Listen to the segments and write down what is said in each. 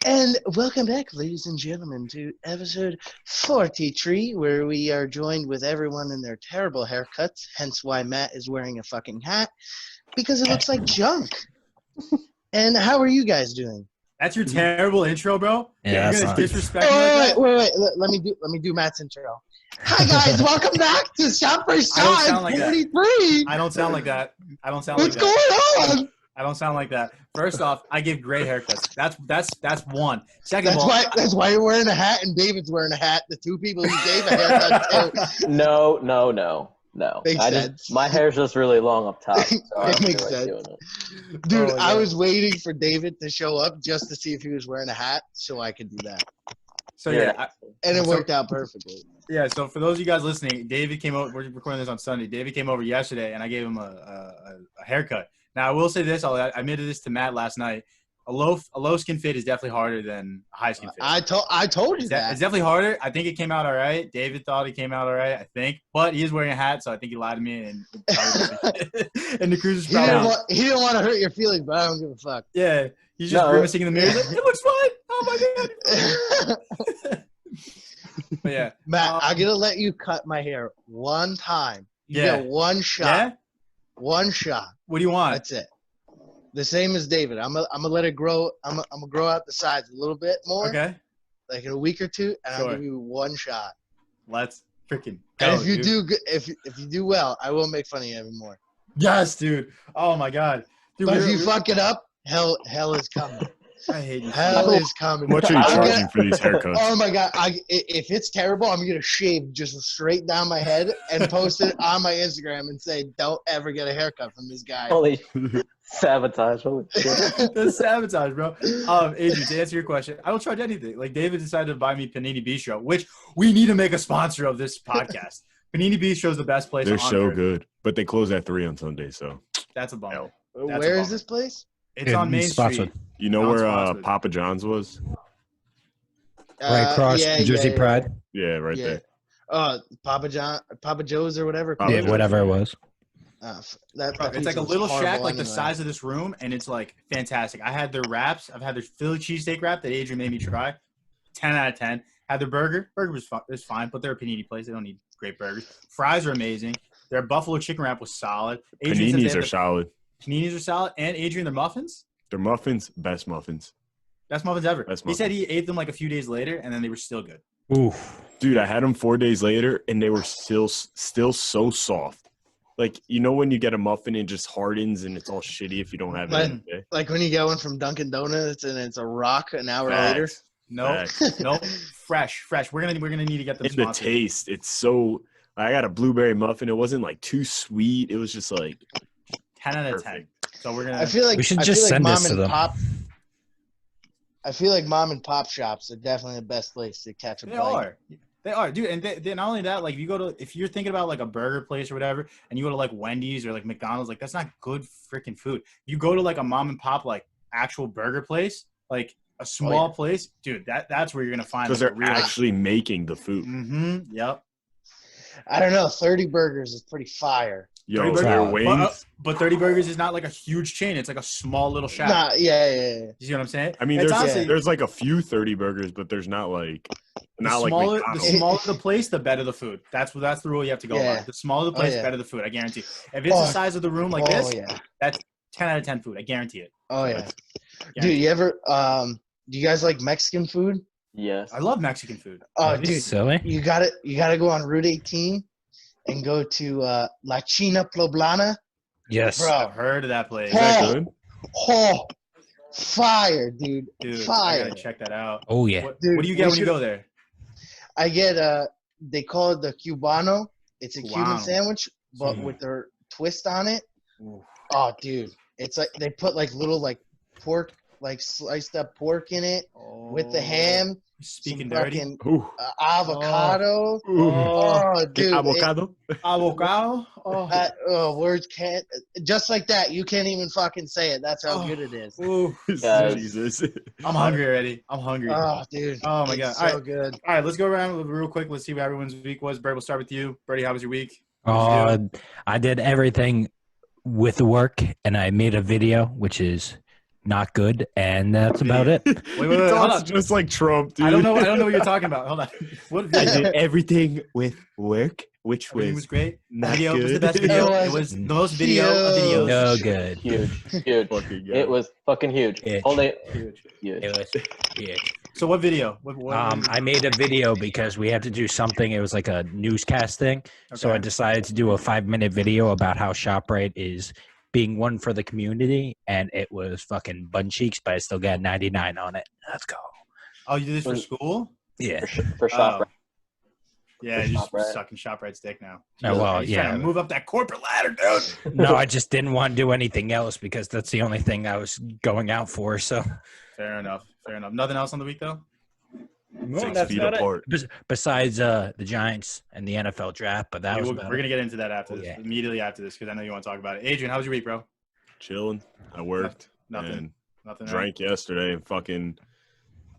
And welcome back, ladies and gentlemen, to episode 43, where we are joined with everyone in their terrible haircuts, hence why Matt is wearing a fucking hat, because it looks like junk. And how are you guys doing? That's your terrible intro, bro? Yeah, you're gonna disrespect me like like that? wait. Let me do Matt's intro. Hi guys, welcome back to Shot4Shot. I don't sound like 43. I don't sound like that. What's like that. going on? I don't sound like that. First off, I give great haircuts. That's one. Second of all, That's why you're wearing a hat and David's wearing a hat. The two people you gave a haircut to. No. Makes sense. My hair's just really long up top. So It makes sense. Dude, I was waiting for David to show up just to see if he was wearing a hat so I could do that. So And it worked out perfectly. Yeah, so for those of you guys listening, David came over. We're recording this on Sunday. David came over yesterday, and I gave him a haircut. Now, I will say this. I admitted this to Matt last night. A low skin fit is definitely harder than a high skin fit. I told you that. It's definitely harder. I think it came out all right. David thought it came out all right, I think. But he is wearing a hat, so I think he lied to me. And the cruiser's probably he didn't want to hurt your feelings, but I don't give a fuck. Yeah, he's just grimacing in the mirror. Like, it looks fine. Oh, my God. But yeah. Matt, I'm going to let you cut my hair one time. You get one shot. Yeah? One shot. What do you want? That's it. The same as David. I'm gonna let it grow. I'm gonna grow out the sides a little bit more. Okay. Like in a week or two, and I'll give you one shot. Let's freaking go, and if you dude. if you do well, I won't make fun of you anymore. Yes, dude. Oh my God. Dude, but if you fuck it up, hell is coming. I hate you. Hell is coming. What are you charging for these haircuts? Oh my God! If it's terrible, I'm gonna shave just straight down my head and post it on my Instagram and say, "Don't ever get a haircut from this guy." Holy sabotage! Holy shit! That's sabotage, bro. Adrian, to answer your question, I don't charge anything. Like David decided to buy me Panini Bistro, which we need to make a sponsor of this podcast. Panini Bistro is the best place. They're so good, but they close at 3 on Sunday, so that's a bummer. Where is this place? It's on Main Street. You know where Papa John's was? Right across Jersey Pride. Yeah, right there. Papa Joe's or whatever. Whatever it was. It's like a little shack, like the size of this room, and it's like fantastic. I had their wraps. I've had their Philly cheesesteak wrap that Adrian made me try. 10 out of 10. Had their burger. Burger was fine, but they're a panini place. They don't need great burgers. Fries are amazing. Their buffalo chicken wrap was solid. Paninis are solid. Paninis are solid. And Adrian, their muffins? Their muffins, best muffins. Best muffins ever. Best he said he ate them like a few days later, and then they were still good. Oof. Dude, I had them 4 days later, and they were still so soft. Like, you know when you get a muffin, it just hardens, and it's all shitty if you don't have it. Like when you get one from Dunkin' Donuts, and it's a rock an hour later. Nope. Fresh. We're gonna need to get them. And the taste, it's so. I got a blueberry muffin. It wasn't like too sweet. It was just like 10 out of 10. So we're gonna. I feel like we should just send this to them. I feel like mom and pop shops are definitely the best place to catch a bite. They are, dude. And they not only that, like if you're thinking about like a burger place or whatever, and you go to like Wendy's or like McDonald's, like that's not good freaking food. You go to like a mom and pop like actual burger place, like a small place, dude. That's where you're gonna find because they're actually making the food. Mm-hmm. Yep. I don't know. 30 burgers is pretty fire. Yo, their wings. But 30 Burgers is not like a huge chain. It's like a small little shack. Yeah. You see what I'm saying? I mean, there's like a few 30 burgers, but there's not like the smaller the place, the better the food. That's the rule you have to go by. The smaller the place, better the food. I guarantee. If it's the size of the room like this, that's 10 out of 10 food. I guarantee it. Oh yeah. Dude, you ever do you guys like Mexican food? Yes. I love Mexican food. Oh, dude, silly. You gotta go on Route 18 and go to La China Poblana. Yes. Bro, I've heard of that place. Is that good? Oh, fire, dude. Fire. I gotta check that out. Oh yeah. What do you get when you go there? I get they call it the Cubano. It's a Cuban sandwich, but with their twist on it. Ooh. Oh, dude. It's like they put like little like pork, like sliced up pork in it with the ham. Speaking dirty. Avocado. Dude. Avocado. Words can't. Just like that. You can't even fucking say it. That's how good it is. Jesus. I'm hungry already. I'm hungry. Oh, dude. Oh, my God. So good. All right, let's go around real quick. Let's see what everyone's week was. Brady, we'll start with you. Brady, how was your week? I did everything with work, and I made a video, which is not good, and that's about it. Wait, He hold talks on. just like Trump, dude. I don't know what you're talking about. Hold on. What I video? did everything with work, which Everything was was great. not Video was the good. best video. It It was was the most video of videos. No good. Huge. fucking It was fucking huge. Huge. Only Huge. huge. It was huge. So what video? What I made a video because we had to do something. It was like a newscast thing. So I Okay. decided to do a 5-minute video about how ShopRite is being one for the community, and it was fucking bun cheeks, but I still got 99 on it. Let's go. Oh, you did this for school? Yeah. For Shot4Shot. Yeah, you're just ShopRite. sucking ShopRite's dick now. Oh, well, He's trying to yeah. move up that corporate ladder, dude. No, I just didn't want to do anything else because that's the only thing I was going out for. So Fair enough. Nothing else on the week though. 6 feet apart. besides the Giants and the NFL draft, but that was We're about gonna get into that after this, yeah. immediately after this, because I know you want to talk about it. Adrian, how was your week, bro? Chilling. I worked Nothing. and Nothing. drank yesterday and fucking,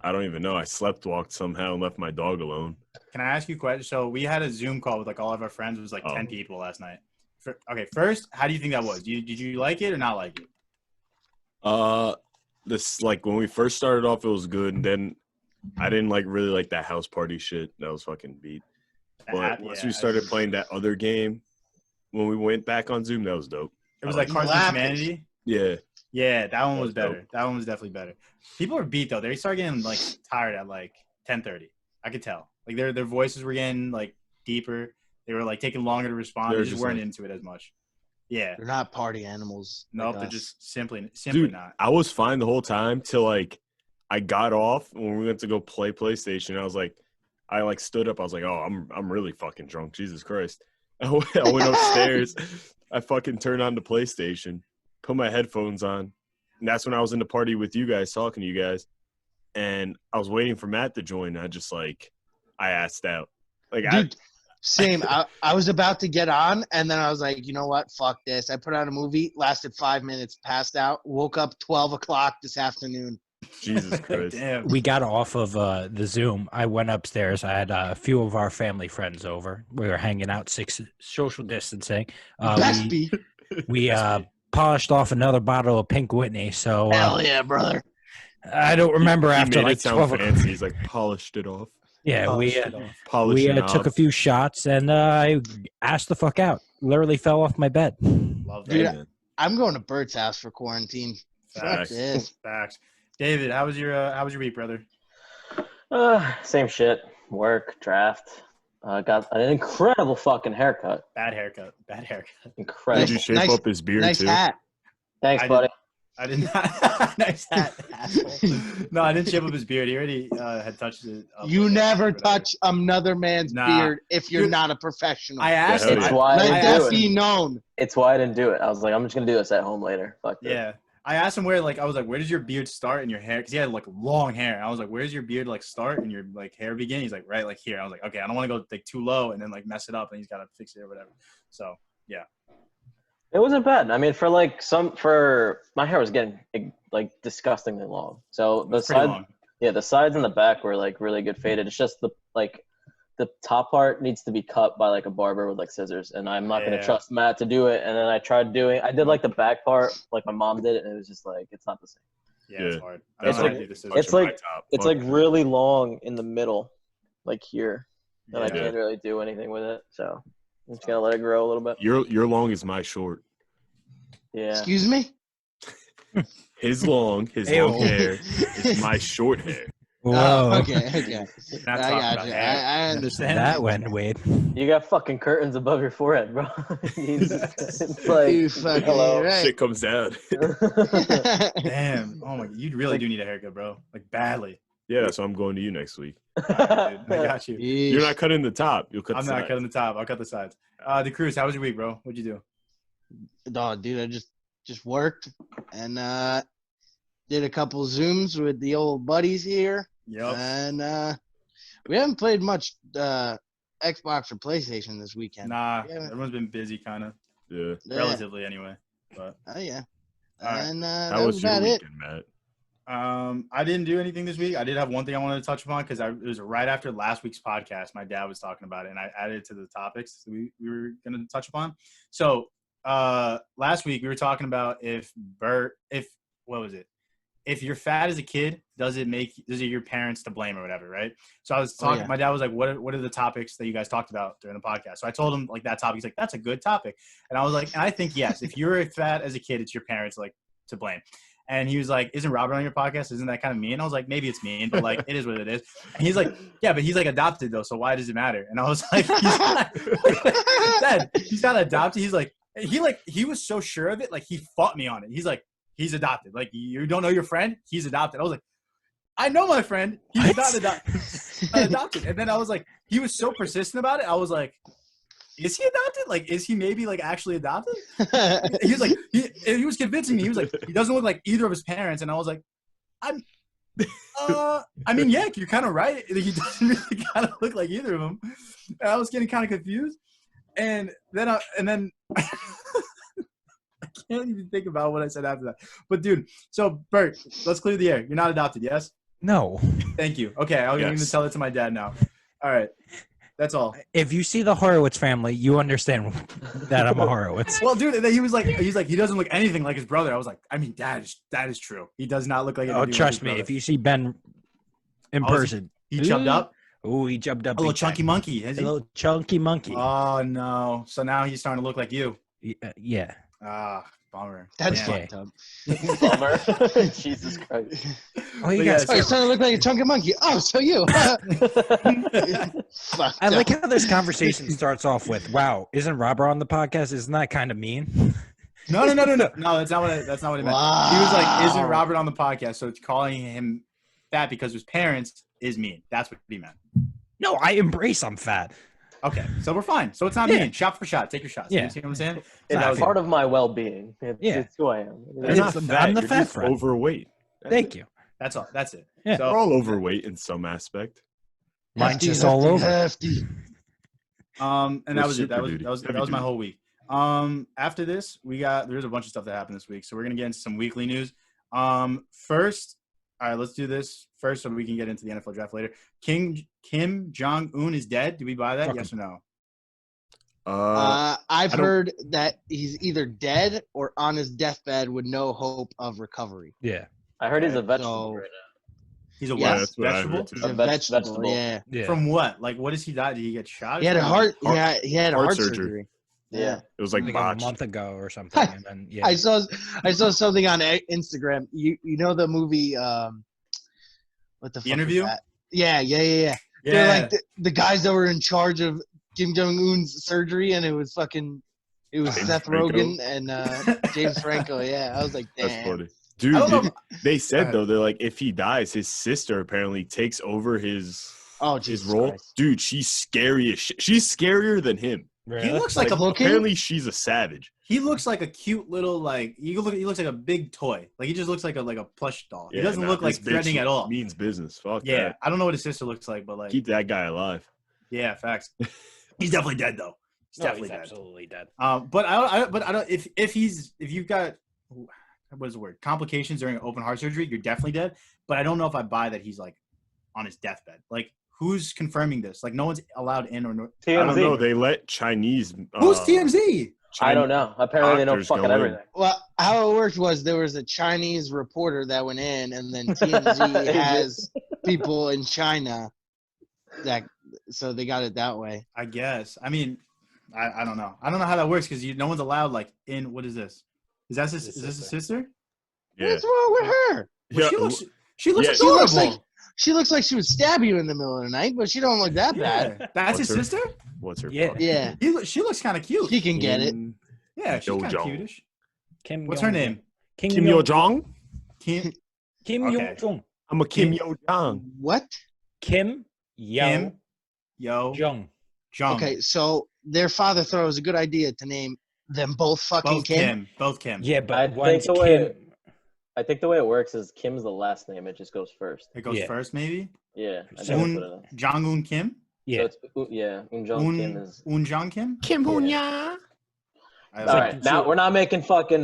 I don't even know. I slept walked somehow and left my dog alone. Can I ask you a question? So we had a Zoom call with like all of our friends. It was like 10 Oh. people last night. Okay, first, how do you think that was? Did you like it or not like it? This like when we first started off, it was good, and then I didn't really like that house party shit. That was fucking beat. But once we started playing that other game, when we went back on Zoom, that was dope. It was I like Cards Against Humanity. Yeah. Yeah, that one was was better. dope. That one was definitely better. People were beat though. They started getting like tired at like 10:30. I could tell. Like their voices were getting like deeper. They were like taking longer to respond. They just weren't into it as much. Yeah. They're not party animals. Nope, like they're us. just simply Dude, not. I was fine the whole time till like I got off when we went to go play PlayStation. I was like, I like stood up. I was like, oh, I'm really fucking drunk. Jesus Christ. I went upstairs. I fucking turned on the PlayStation, put my headphones on. And that's when I was in the party with you guys, talking to you guys. And I was waiting for Matt to join. I asked out. Like, Dude, same. I was about to get on, and then I was like, you know what? Fuck this. I put on a movie, lasted 5 minutes, passed out, woke up 12 o'clock this afternoon. Jesus Christ. Damn. We got off of the Zoom. I went upstairs. I had a few of our family friends over. We were hanging out, social distancing. Best beat. We polished off another bottle of Pink Whitney. So Hell yeah, brother. I don't remember He after made like it sound 12 fancy. o'clock. He's like polished it off. Yeah, we Polished took a few shots and I asked the fuck out. Literally fell off my bed. Love that. Dude, I'm going to Bert's house for quarantine. Fuck Facts. this. Facts. David, how was your week, brother? Same shit. Work, draft. Got an incredible fucking haircut. Bad haircut. Incredible. Did you shape Nice- up his beard Nice too? hat. Thanks, I buddy. I did not. Nice hat, asshole. No, I didn't shape up his beard. He already had touched it. Up You with it, never whatever. touch another man's Nah. beard if you're Dude, not a professional. I asked hell him. It's yeah. why I Let didn't that do it. be known. It's why I didn't do it. I was like, I'm just gonna do this at home later. Fuck this. Yeah. I asked him where where does your beard start and your hair? Because he had like long hair. I was like, where's your beard like start and your like hair begin? He's like, right, like here. I was like, okay, I don't want to go like too low and then like mess it up and he's got to fix it or whatever. So yeah. It wasn't bad. I mean, for my hair was getting like disgustingly long. So the It's pretty side, long. yeah, the sides and the back were like really good faded. It's just the top part needs to be cut by like a barber with like scissors, and I'm not gonna Yeah. trust Matt to do it. And then I did like the back part, like my mom did it, and it was just like it's not the same. Yeah, it's Yeah. hard. It's I don't like- know how to do this. it's Touching like- my top. It's Fuck like that. really long in the middle, like here, and I Yeah. can't really do anything with it. So I'm just gonna let it grow a little bit. Your long is my short. Yeah. Excuse me? His long hair is my short hair. Whoa. Oh, okay. Not I talking got about you. hair. I understand. That went weird. You got fucking curtains above your forehead, bro. It's like, You fucking hello. right. Shit comes down. Damn. Oh my, you really do need a haircut, bro. Like badly. Yeah, that's why I'm going to you next week. Dude, I got you. You're not cutting the top. You'll cut I'm the not sides. cutting the top. I'll cut the sides. The cruise. How was your week, bro? What'd you do? Dog, dude, I just worked and did a couple Zooms with the old buddies here. Yep. And we haven't played much Xbox or PlayStation this weekend. Nah, Yeah. everyone's been busy, kind of Yeah. Yeah. relatively, anyway. But Oh, yeah. All right. And How that was was your about it. weekend, Matt? I didn't do anything this week. I did have one thing I wanted to touch upon because it was right after last week's podcast. My dad was talking about it, and I added it to the topics that we were going to touch upon. So last week we were talking about if what was it? if you're fat as a kid, is it your parents to blame or whatever, right? So I was talking. My dad was like, "What are the topics that you guys talked about during the podcast?" So I told him like that topic. He's like, "That's a good topic," and I was like, "I think yes. If you're fat as a kid, it's your parents like to blame." And he was like, "Isn't Robert on your podcast? Isn't that kind of mean?" I was like, "Maybe it's mean, but like it is what it is." And he's like, "Yeah, but he's like adopted though, so why does it matter?" And I was like, Dad, he's not adopted. He's like, he was so sure of it, like he fought me on it. He's like, he's adopted. Like, you don't know your friend? He's adopted. I was like, I know my friend. He's not adopted. And then I was like, he was so persistent about it. I was like, is he adopted? Like, is he maybe like actually adopted? He was like, he was convincing me. He was like, he doesn't look like either of his parents. And I was like, I mean, yeah, you're kind of right. He doesn't really kind of look like either of them. And I was getting kind of confused. And then I can't even think about what I said after that. But dude, so Bert, let's clear the air. You're not adopted, yes? No. Thank you. Okay, I'll even tell it to my dad now. All right. That's all. If you see the Horowitz family, you understand that I'm a Horowitz. Well, dude, he was like, he doesn't look anything like his brother. I was like, I mean, that is true. He does not look like. Oh, trust me, if you see Ben in person, he jumped up. Oh, he jumped up. A little chunky monkey. A little chunky monkey. Oh no! So now he's starting to look like you. Yeah. Ah, bummer. That's fucked up. Bummer. Jesus Christ. Oh, you guys. Oh, you're starting to look like a chunky monkey. Oh, so you. I like how this conversation starts off with, "Wow, isn't Robert on the podcast? Isn't that kind of mean?" No. No, that's not what it meant. Wow. He was like, "Isn't Robert on the podcast?" So it's calling him fat because his parents is mean. That's what he meant. No, I embrace I'm fat. Okay, so we're fine. So it's not mean. Shot for shot. Take your shots. Yeah. You see what I'm saying? It's part of my well-being. It's who I am. I'm the fat friend. Overweight. Thank you. That's all. That's it. Yeah. So, We're all overweight in some aspect. Mine's just all over. Hefty. and that was it. That Super was duty. my whole week. After this, there's a bunch of stuff that happened this week. So we're gonna get into some weekly news. First, all right, let's do this first so we can get into the NFL draft later. Kim Jong-un is dead. Do we buy that? Yes or no? I've heard that he's either dead or on his deathbed with no hope of recovery. Yeah. I heard he's a vegetable right He's a Yes. what? That's what I Vegetable? heard, too. He's a vegetable. vegetable. Yeah. Yeah. From what? Like, what does he die? Did he get shot? He had a heart. He had a Heart heart surgery. surgery. now. Yeah. It was like Like a botched. month ago or something. And then, yeah. I saw something on Instagram. You know the movie what the fuck Interview? was that? Yeah. Yeah. They're like the guys that were in charge of Kim Jong Un's surgery, and it was James Seth Franco. Rogen and James Franco. Yeah, I was like, damn. That's funny. I don't know. Dude, they Go said ahead. though, they're like, if he dies, his sister apparently takes over his Oh, Jesus role. Christ. Dude, she's scary as shit. She's scarier than him. He looks like Like, a looking? Apparently, she's a savage. He looks like a cute little he looks like a big toy. Like he just looks like a plush doll. He doesn't look like this bitch threatening at all. Means business. Fuck Yeah, that. I don't know what his sister looks like, but like Keep that guy alive. yeah, facts. He's definitely dead though. He's No, definitely he's dead. absolutely dead. But I don't. If you've got what is the word complications during open heart surgery, you're definitely dead. But I don't know if I buy that he's like on his deathbed. Like who's confirming this? Like no one's allowed in or no. I don't TMZ. know. They let Chinese. Who's TMZ? I don't know. Apparently they know doctors fucking go in. everything. Well, how it worked was there was a Chinese reporter that went in, and then TMZ has people in China so they got it that way. I guess. I mean, I don't know. I don't know how that works because no one's allowed like in. What is this? Is this his sister? Yeah. What's wrong with her? Well, Yeah, she looks yeah. adorable. She looks like she would stab you in the middle of the night, but she don't look that bad. Yeah. That's his What's her- sister? What's her? Yeah. fuck? Yeah, She looks kind of cute. she can get it. Yeah, she's Yo kind of Jong. cutish. What's her name? Kim Yo Jong. Kim Kim Okay. Yo Jong. I'm a Kim Yo Jong. What? Kim Yo Kim Yo Jong. Jong. Okay, so their father thought it was a good idea to name them both fucking Both Kim. Both Kim. Yeah, I but think one's the way Kim. I think the way it works is Kim's the last name. It just goes first. It goes Yeah. first, maybe. Yeah. I So- think that's what it is. Jong-un Kim. Yeah. So it's Jong Kim is. Un-jong Kim. Kim Hoon-ya. I All right, now we're not making fucking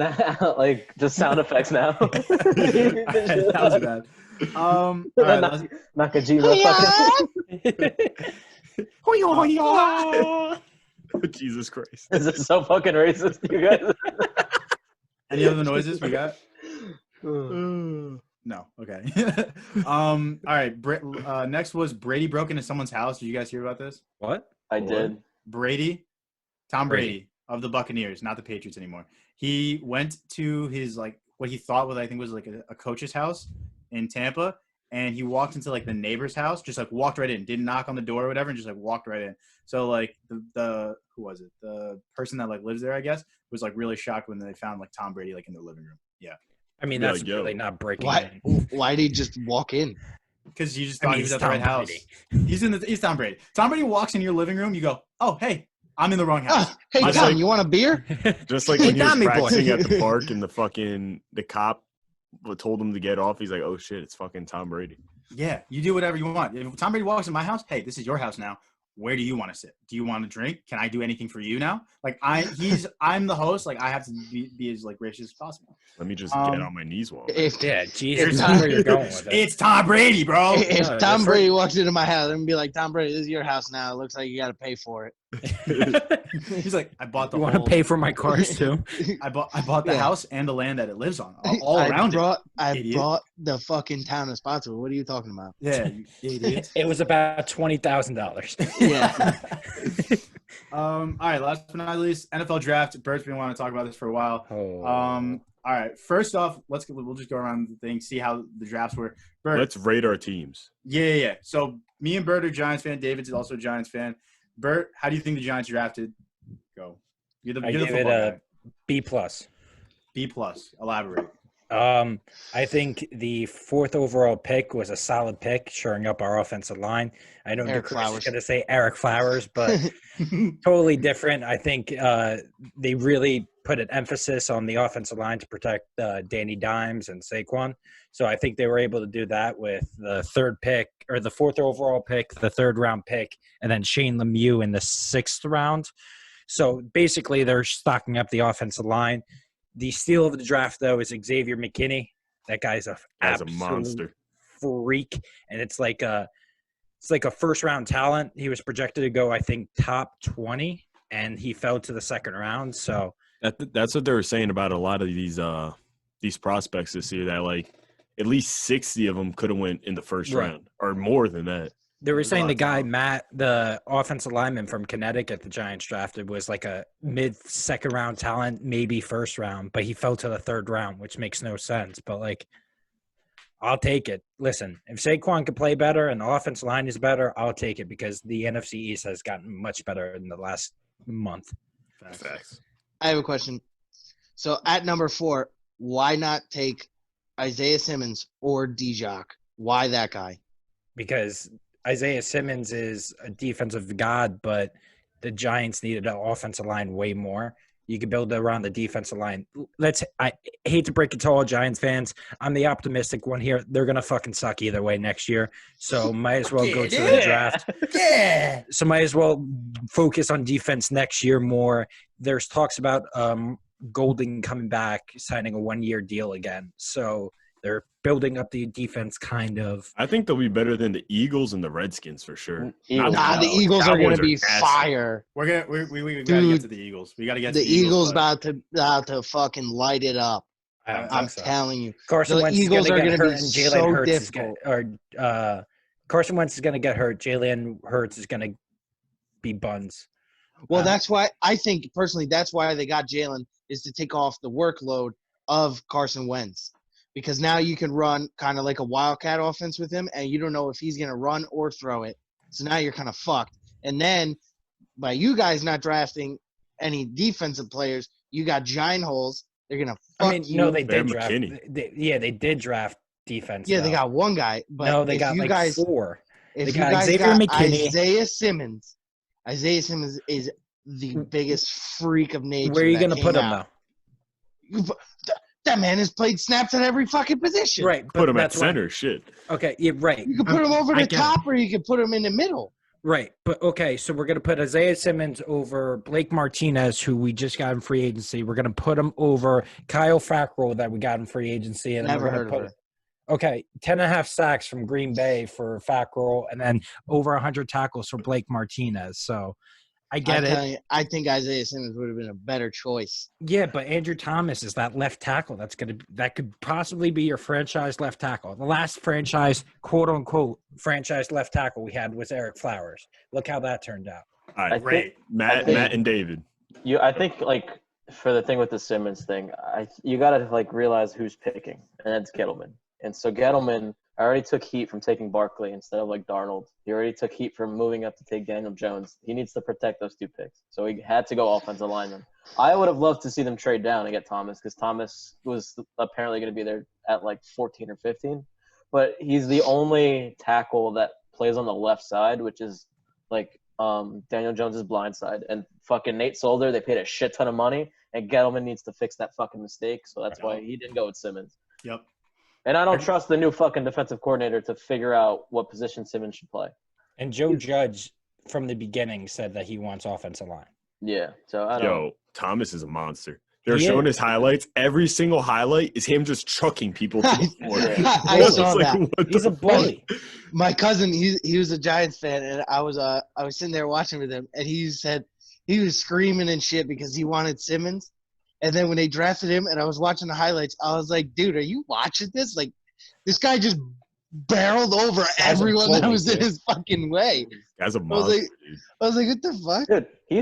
like just sound effects now. that was bad. All right, let's- Nakajima fucking. Jesus Christ. This is so fucking racist, you guys. any other noises we got? No. Okay. All right. Next was Brady broke into someone's house. Did you guys hear about this? What? I did. Tom Brady of the Buccaneers, not the Patriots anymore. He went to his what he thought was, I think, was like a coach's house in Tampa, and he walked into like the neighbor's house, just like walked right in, didn't knock on the door or whatever, and just like walked right in. So like the who was it? The person that like lives there, I guess, was like really shocked when they found like Tom Brady like in their living room. Yeah. I mean, that's really not breaking in. Why did he just walk in? Because you just thought he was at the right house. He's Tom Brady. Tom Brady walks in your living room, you go, oh, hey, I'm in the wrong house. Hey, Tom, you want a beer? Just like when he was practicing at the park and the cop told him to get off. He's like, oh, shit, it's fucking Tom Brady. Yeah, you do whatever you want. If Tom Brady walks in my house, hey, this is your house now. Where do you want to sit? Do you want to drink? Can I do anything for you now? Like I'm the host. Like I have to be as like gracious as possible. Let me just get on my knees while. Jesus, where you're going with it. It's Tom Brady, bro. If Tom Brady walks into my house, I'm gonna be like, Tom Brady, this is your house now. It looks like you got to pay for it. He's like, I bought the. You want to pay for my cars too? I bought the house and the land that it lives on, all around it. I brought the fucking town responsible. What are you talking about? Yeah, you idiot. It was about $20,000. Yeah. All right. Last but not least, NFL draft. Bert's been wanting to talk about this for a while. All right. First off, we'll just go around the thing, see how the drafts were. Bert, let's rate our teams. Yeah. So me and Bert are Giants fan. David's also a Giants fan. Bert, how do you think the Giants drafted? Go. You're the give it a B+. B+. Elaborate. I think the 4th overall pick was a solid pick, shoring up our offensive line. I know Chris is going to say Eric Flowers, but totally different. I think they really put an emphasis on the offensive line to protect Danny Dimes and Saquon. So I think they were able to do that with the 3rd pick or the 4th overall pick, the 3rd round pick, and then Shane Lemieux in the 6th round. So basically they're stocking up the offensive line. The steal of the draft, though, is Xavier McKinney. That guy's a monster, freak, and it's like a first-round talent. He was projected to go, I think, top 20, and he fell to the 2nd round. So that's what they were saying about a lot of these prospects this year. That like at least 60 of them could have went in the first round or more than that. They were saying the guy, Matt, the offensive lineman from Connecticut, the Giants drafted, was like a mid-2nd round talent, maybe 1st round, but he fell to the 3rd round, which makes no sense. But, like, I'll take it. Listen, if Saquon could play better and the offensive line is better, I'll take it because the NFC East has gotten much better in the last month. Facts. I have a question. So, at number 4, why not take Isaiah Simmons or D-Jock? Why that guy? Because Isaiah Simmons is a defensive god, but the Giants needed an offensive line way more. You could build around the defensive line. I hate to break it to all Giants fans. I'm the optimistic one here. They're going to fucking suck either way next year. So might as well go to the draft. Yeah. So might as well focus on defense next year more. There's talks about Golden coming back, signing a 1-year deal again. So they're building up the defense kind of. I think they'll be better than the Eagles and the Redskins for sure. The Eagles are going to be fire. We got to get to the Eagles. We got to get to the Eagles about to fucking light it up. I'm telling you. Carson Wentz Eagles are going to be hurt, and Jalen Hurts difficult. Carson Wentz is going to get hurt. Jalen Hurts is going to be buns. Well, that's why I think personally that's why they got Jalen is to take off the workload of Carson Wentz. Because now you can run kind of like a wildcat offense with him, and you don't know if he's going to run or throw it. So now you're kind of fucked. And then by you guys not drafting any defensive players, you got giant holes. They're going to fuck you. No, they did draft. They did draft defense. Yeah, they got one guy. But no, they got like 4. If they you guys Xavier got McKinney. Isaiah Simmons is the biggest freak of nature. Where are you going to put him, though? That man has played snaps at every fucking position. Right. Put him at center. Shit. Okay. Yeah. Right. You can put him over the top, or you can put him in the middle. Right. But okay. So we're gonna put Isaiah Simmons over Blake Martinez, who we just got in free agency. We're gonna put him over Kyle Fackrell that we got in free agency, and never heard of her. Okay, 10.5 sacks from Green Bay for Fackrell, and then over 100 tackles for Blake Martinez. So I get it. I think Isaiah Simmons would have been a better choice. Yeah, but Andrew Thomas is that left tackle. That could possibly be your franchise left tackle. The last franchise, quote unquote, franchise left tackle we had was Eric Flowers. Look how that turned out. All right, great. Matt and David. I think like for the thing with the Simmons thing, you gotta like realize who's picking, and that's Gettleman. And so Gettleman already took heat from taking Barkley instead of like Darnold. He already took heat from moving up to take Daniel Jones. He needs to protect those 2 picks. So he had to go offensive lineman. I would have loved to see them trade down and get Thomas because Thomas was apparently going to be there at like 14 or 15. But he's the only tackle that plays on the left side, which is like Daniel Jones' blind side. And fucking Nate Solder, they paid a shit ton of money, and Gettleman needs to fix that fucking mistake. So that's why he didn't go with Simmons. Yep. And I don't trust the new fucking defensive coordinator to figure out what position Simmons should play. And Joe Judge, from the beginning, said that he wants offensive line. Yeah. So I don't. Thomas is a monster. They're showing his highlights. Every single highlight is him just chucking people to the floor. I saw that. He's a bully. My cousin, he was a Giants fan, and I was sitting there watching with him, and he said he was screaming and shit because he wanted Simmons. And then when they drafted him and I was watching the highlights, I was like, dude, are you watching this? Like, this guy just barreled over everyone that was in his fucking way. As a monster, I was like, what the fuck? Dude, he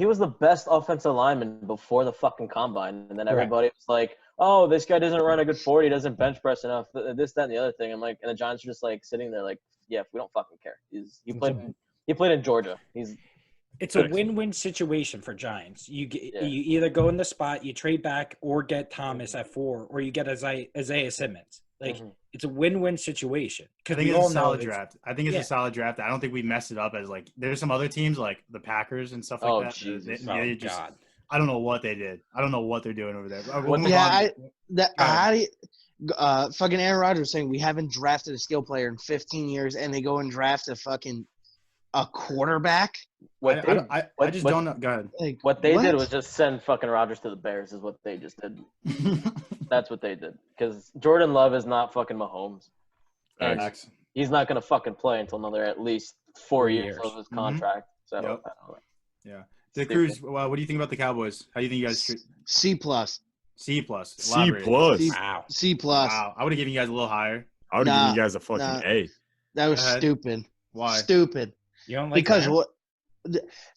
was the best offensive lineman before the fucking combine. And then everybody was like, oh, this guy doesn't run a good 40, doesn't bench press enough, this, that, and the other thing. I'm like, and the Giants are just like sitting there like, yeah, we don't fucking care. He played in Georgia. It's a win-win situation for Giants. You either go in the spot, you trade back, or get Thomas at 4, or you get Isaiah Simmons. Like it's a win-win situation. I think it's a solid draft. I think it's a solid draft. I don't think we messed it up as like there's some other teams like the Packers and stuff like that. Jesus. God. I don't know what they did. I don't know what they're doing over there. Fucking Aaron Rodgers was saying we haven't drafted a skill player in 15 years, and they go and draft a quarterback. I just don't know. Go ahead. Like, what they did was just send fucking Rodgers to the Bears is what they just did. That's what they did. Because Jordan Love is not fucking Mahomes. And he's not going to fucking play until another at least 4 years of his contract. So, I don't know. Yeah. The Cruz, what do you think about the Cowboys? How do you think you guys should? C+. C+. Wow. C+. Wow. I would have given you guys a little higher. I would have given you guys a fucking A. That was stupid. Why? Stupid. You don't like because what?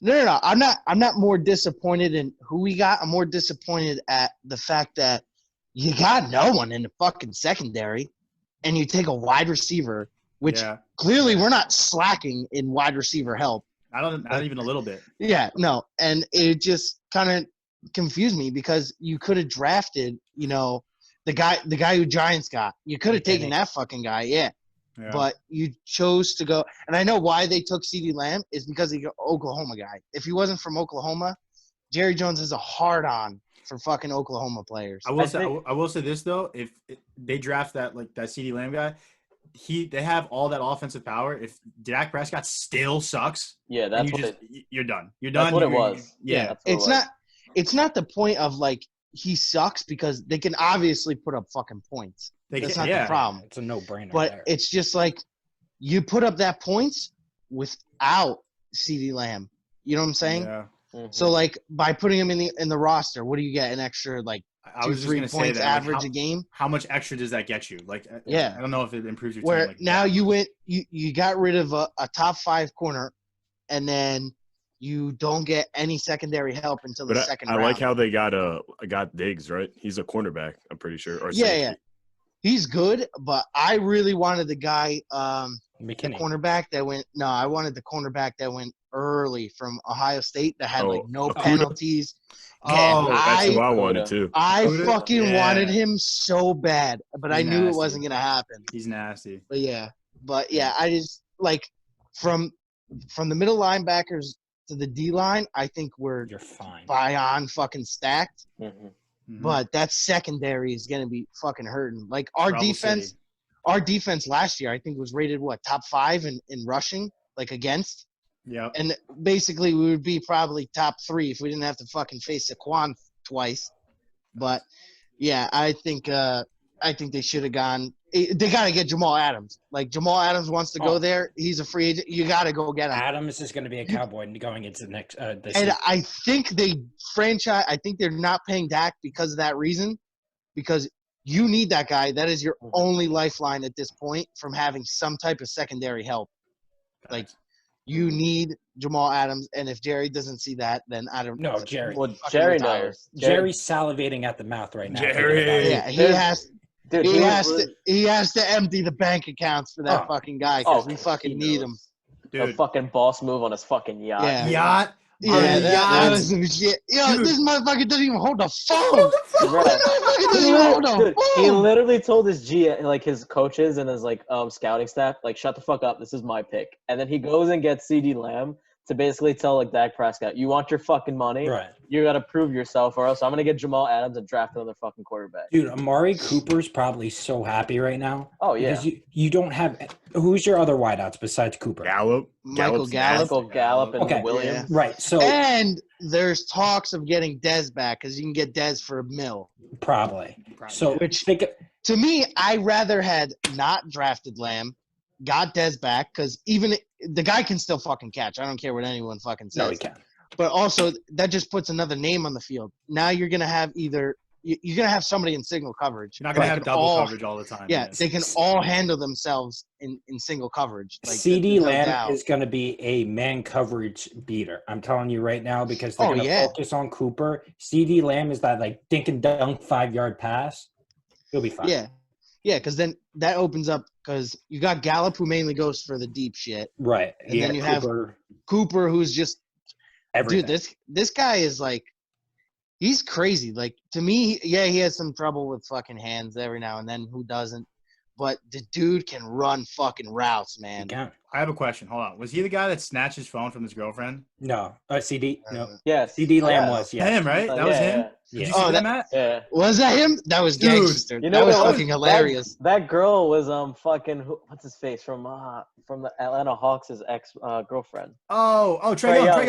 No. I'm not more disappointed in who we got. I'm more disappointed at the fact that you got no one in the fucking secondary, and you take a wide receiver, which clearly we're not slacking in wide receiver help. Not even a little bit. Yeah, no, and it just kind of confused me because you could have drafted, the guy who Giants got. You could have taken that fucking guy, yeah. But you chose to go, and I know why they took CeeDee Lamb is because he's an Oklahoma guy. If he wasn't from Oklahoma, Jerry Jones is a hard-on for fucking Oklahoma players. I will say this though: if they draft that CeeDee Lamb guy, they have all that offensive power. If Dak Prescott still sucks, you're done. You're done. That's what it was. Yeah, it's not the point of like he sucks because they can obviously put up fucking points. That's not the problem. It's a no-brainer. But it's just like you put up that points without CeeDee Lamb. You know what I'm saying? Yeah. Mm-hmm. So like by putting him in the roster, what do you get? An extra like 2-3 points average a game? How much extra does that get you? Like I don't know if it improves your team. Like now you got rid of a top 5 corner, and then you don't get any secondary help until the second round. I like how they got Diggs, right? He's a cornerback, I'm pretty sure. Or yeah. He's good, but I really wanted the guy, the cornerback that went. No, I wanted the cornerback that went early from Ohio State that had no penalties. That's who I wanted too. I fucking wanted him so bad, but I knew it wasn't gonna happen. He's nasty. But yeah, I just like from the middle linebackers to the D line. I think you're fine. On fucking stacked. Mm-hmm. Mm-hmm. But that secondary is going to be fucking hurting. Like our defense last year, I think was rated top 5 in rushing, like against. Yeah. And basically we would be probably top 3 if we didn't have to fucking face Saquon twice. But yeah, I think they should have gone they got to get Jamal Adams. Like, Jamal Adams wants to go there. He's a free agent. You got to go get him. Adams is going to be a Cowboy going into the next this And season. I think I think they're not paying Dak because of that reason, because you need that guy. That is your only lifeline at this point from having some type of secondary help. Like, you need Jamal Adams, and if Jerry doesn't see that, then I don't know. No, Jerry. Well, Jerry knows. Jerry's salivating at the mouth right now. Jerry. Yeah, he has. Dude, He has to empty the bank accounts for that fucking guy because we fucking need him. Dude. A fucking boss move on his fucking yacht. Yeah. Yacht. Yeah, that was some shit. Yo, Dude. this motherfucker doesn't even hold the phone. Right. This motherfucker doesn't even hold the Dude, he phone. literally told his his coaches and his scouting staff, like, shut the fuck up, this is my pick. And then he goes and gets CD Lamb to basically tell, like, Dak Prescott, you want your fucking money? Right. You got to prove yourself, or else I'm going to get Jamal Adams and draft another fucking quarterback. Dude, Amari Cooper's probably so happy right now. Oh, yeah. Because you don't have – who's your other wideouts besides Cooper? Gallup. Michael Gallup's Gallup. Michael Gallup and Okay. Williams. Right, so And there's talks of getting Dez back because you can get Dez for $1 million. probably. So To me, I rather had not drafted Lamb, got Dez back because even the guy can still fucking catch. I don't care what anyone fucking says. no, he can. But also, that just puts another name on the field. Now you're going to have you're going to have somebody in single coverage. You're not going to They have can double all- coverage all the time. Yeah, yes. they can all handle themselves in single coverage. Like, CD no Lamb doubt. is going to be a man coverage beater. I'm telling you right now because they're going to focus on Cooper. CD Lamb is that, like, dink and dunk 5-yard pass. He'll be fine. Yeah. Yeah, because then that opens up because you got Gallup, who mainly goes for the deep shit. Right. And then you have Cooper, who's just everything. dude, this guy is like, he's crazy. Like, to me, he has some trouble with fucking hands every now and then. Who doesn't? But the dude can run fucking routes, man. He can. I have a question. Hold on. Was he the guy that snatched his phone from his girlfriend? No. CD? No. Yes. CD Lamb Yeah. was, yeah. Him, right? That was him? Yeah. Did you Oh, see that, Matt? Yeah. Was that him? That was Dude, gangster. You know That was what? fucking hilarious. That girl was fucking what's his face from the Atlanta Hawks' ex girlfriend. Oh, Trae Young.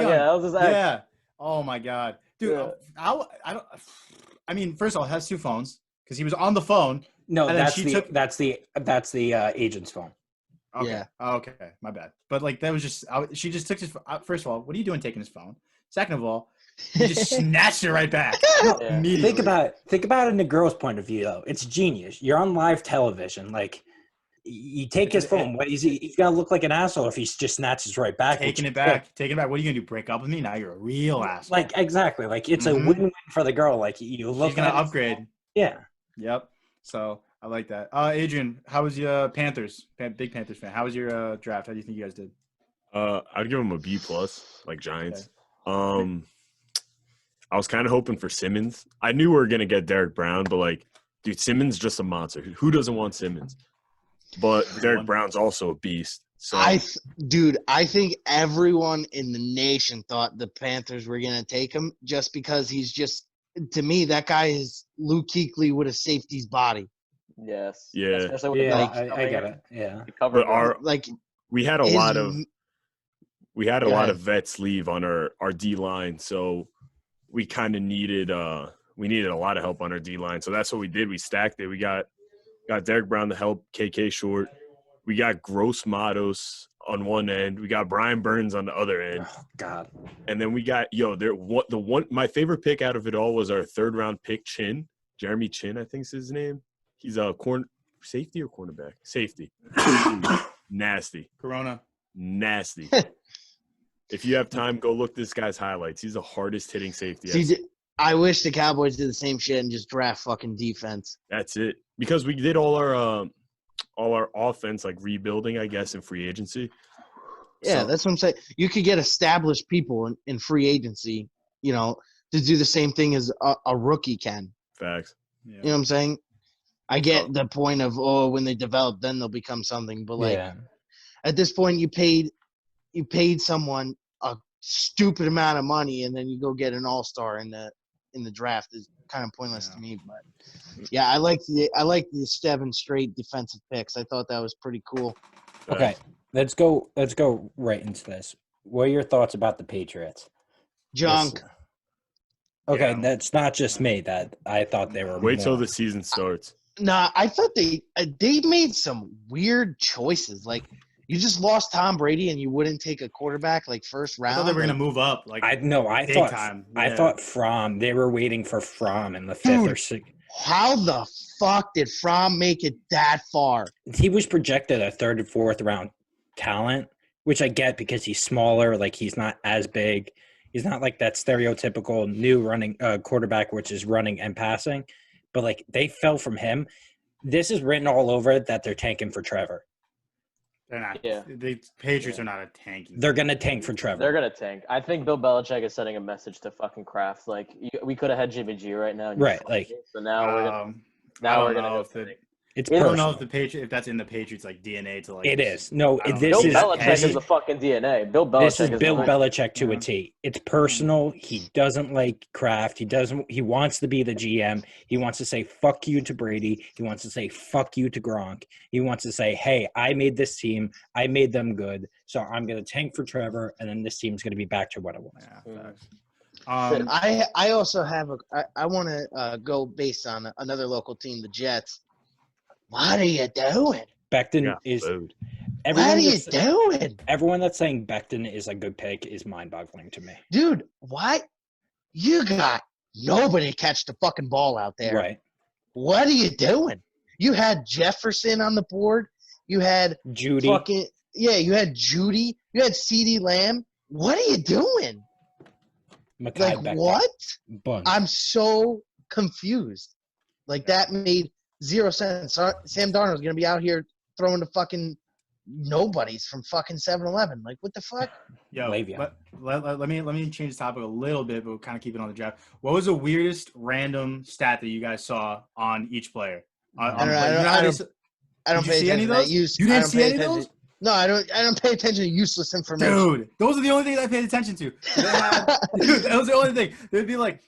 Yeah, that was his ex. Yeah. Oh my God, dude. Yeah. I don't. I mean, first of all, he has 2 phones because he was on the phone. No, And then that's the agent's phone. Okay. Yeah. Oh, okay. My bad. But like that was just she just took his. First of all, what are you doing taking his phone? Second of all, he just snatched it right back. Yeah. Immediately. Think about it in the girl's point of view, though. It's genius. You're on live television. Like, you take his phone. What, he's gonna look like an asshole if he just snatches right back. Taking it back. What are you gonna do? Break up with me? Now you're a real asshole. Like, exactly. Like, it's a win-win for the girl. Like, you look. She's gonna at it, upgrade. Yeah. Yep. So I like that. Adrian, how was your Panthers? Big Panthers fan. How was your draft? How do you think you guys did? I'd give him a B+, like Giants. Okay. I was kind of hoping for Simmons. I knew we were gonna get Derek Brown, but like, dude, Simmons just a monster. Who doesn't want Simmons? But Derek Brown's also a beast. So I think everyone in the nation thought the Panthers were gonna take him just because he's just, to me, that guy is Luke Kuechly with a safety's body. Yes. Yeah. Especially with Yeah, the I get it. Yeah. But we had a lot of vets leave on our D line, so we kind of needed a lot of help on our D line. So that's what we did. We stacked it. We got Derek Brown to help KK short. We got Gross Matos on one end. We got Brian Burns on the other end. Oh, God. And then we got my favorite pick out of it all was our 3rd round pick, Chin. Jeremy Chin, I think is his name. He's a safety or cornerback? Safety. Nasty. Corona. Nasty. If you have time, go look this guy's highlights. He's the hardest hitting safety. I wish the Cowboys did the same shit and just draft fucking defense. That's it. Because we did all our offense, like rebuilding, I guess, in free agency. Yeah, So- that's what I'm saying. You could get established people in free agency, to do the same thing as a rookie can. Facts. Yeah. You know what I'm saying? I get the point of, when they develop, then they'll become something. But like at this point, you paid someone a stupid amount of money, and then you go get an all-star in the draft is kind of pointless to me. But yeah, I like the 7 straight defensive picks. I thought that was pretty cool. Okay, let's go right into this. What are your thoughts about the Patriots? Junk. Okay, Yeah. that's not just me. That I thought they were. Wait till the season starts. Nah, I thought they made some weird choices. Like you just lost Tom Brady, and you wouldn't take a quarterback like first round. I thought they were like, gonna move up. Like I big time. I Yeah. thought Fromm. They were waiting for Fromm in the 5th or 6th. How the fuck did Fromm make it that far? He was projected a 3rd and 4th round talent, which I get because he's smaller. Like he's not as big. He's not like that stereotypical new running quarterback, which is running and passing. But like they fell from him. This is written all over it that they're tanking for Trevor. They're not. Yeah. The Patriots are not a tanking. They're gonna tank for Trevor. They're gonna tank. I think Bill Belichick is sending a message to fucking Kraft. Like we could have had Jimmy G right now. Right, like so now we're gonna. I don't we're know gonna. if the, it's I don't personal. know if that's in the Patriots like DNA to like. It is. No, I don't this know. Bill is Belichick is the fucking DNA. Bill Belichick this is is Bill the Belichick to a Yeah. T. It's personal. He doesn't like Kraft. He wants to be the GM. He wants to say fuck you to Brady. He wants to say fuck you to Gronk. He wants to say, hey, I made this team. I made them good. So I'm gonna tank for Trevor, and then this team's gonna be back to what it was. Yeah, facts. I also have I want to go based on another local team, the Jets. What are you doing? Becton is Food. What are you doing? everyone that's saying Becton is a good pick is mind-boggling to me. Dude, what? You got nobody to catch the fucking ball out there. Right. What are you doing? You had Jefferson on the board. You had Judy. you had Judy. You had CeeDee Lamb. What are you doing? Mekhi Like Becton. what? Bunch. I'm so confused. Like that made zero sense. Sam Darnold's gonna be out here throwing to fucking nobodies from fucking 7-Eleven. Like what the fuck? Yo, Le'Veon. let me change the topic a little bit, but we'll kind of keep it on the draft. What was the weirdest random stat that you guys saw on each player? I don't pay attention to that. You didn't see any of those? No, I don't pay attention to useless information. Dude, those are the only things I paid attention to. Dude, that was the only thing. They'd be like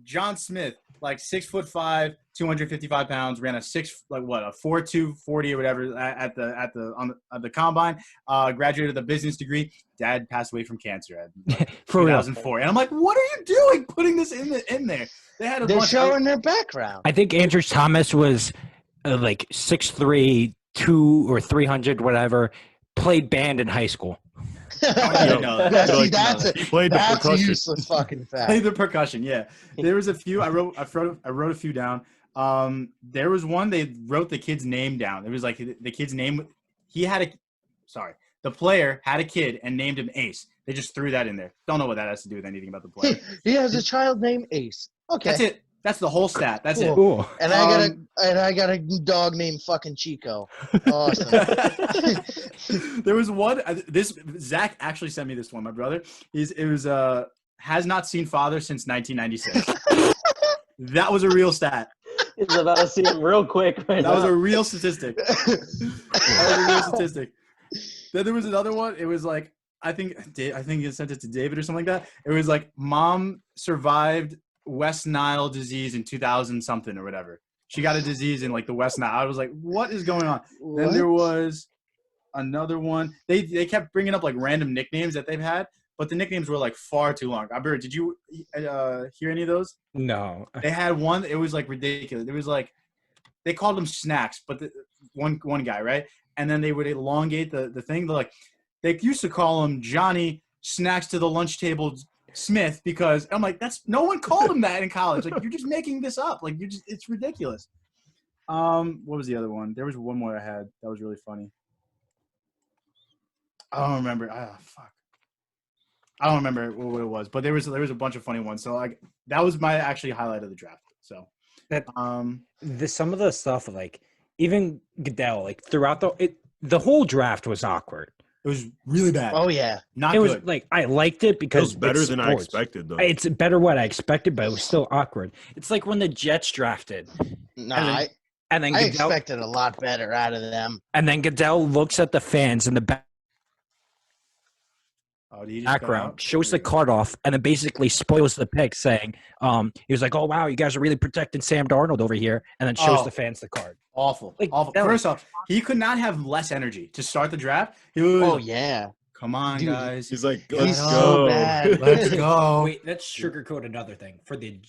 John Smith, like 6'5", 255 pounds, ran a 4.2 40 or whatever at the combine. Graduated with a business degree. Dad passed away from cancer at For 2004, and I'm like, what are you doing putting this in there? They're showing their background. I think Andrew Thomas was like 6'3", 2 or 300, whatever. Played band in high school. I didn't know that. See, Played the that's a percussion. useless fucking fact. Play the percussion, yeah. There was a few. I wrote a few down. There was one they wrote the kid's name down. It was like the kid's name. The player had a kid and named him Ace. They just threw that in there. Don't know what that has to do with anything about the player. He has a child named Ace. Okay, That's it. That's the whole stat. That's it. Cool. And I got a dog named fucking Chico. Awesome. There was one. Zach actually sent me this one. My brother. Has not seen father since 1996. That was a real stat. He's about to see him real quick right That now. was a real statistic. Then there was another one. It was like I think he sent it to David or something like that. It was like mom survived West Nile disease in 2000 something or whatever. She got a disease in like the West Nile. I was like, what is going on? What? Then there was another one. They kept bringing up like random nicknames that they've had, but the nicknames were like far too long. Albert, did you hear any of those? No. They had one. It was like ridiculous. It was like they called them snacks, but one guy, right? And then they would elongate the thing. They used to call him Johnny Snacks to the Lunch Table Smith because I'm like, no one called him that in college. Like you're just making this up. Like it's ridiculous. What was the other one? There was one more I had that was really funny. I don't remember. Fuck. I don't remember what it was, but there was a bunch of funny ones. So like that was my actually highlight of the draft. So That some of the stuff like even Goodell like throughout the whole draft was awkward. it was really bad. Oh yeah, Not It good. was like I liked it It because was better it's than I sports. expected, though. It's better what I expected, but it was still awkward. It's like when the Jets drafted, no, and then I Goodell, expected a lot better out of them. and then Goodell looks at the fans in the Oh, did he just cut background, out? shows the card off, and then basically spoils the pick, saying, he was like, "Oh wow, you guys are really protecting Sam Darnold over here," and then shows Oh. the fans the card. Awful. Like, Awful. that was- First off, he could not have less energy to start the draft. He was, Oh yeah, come on, Dude, guys. He's like, he's let's so go. bad. Let's go. Wait, let's sugarcoat another thing for the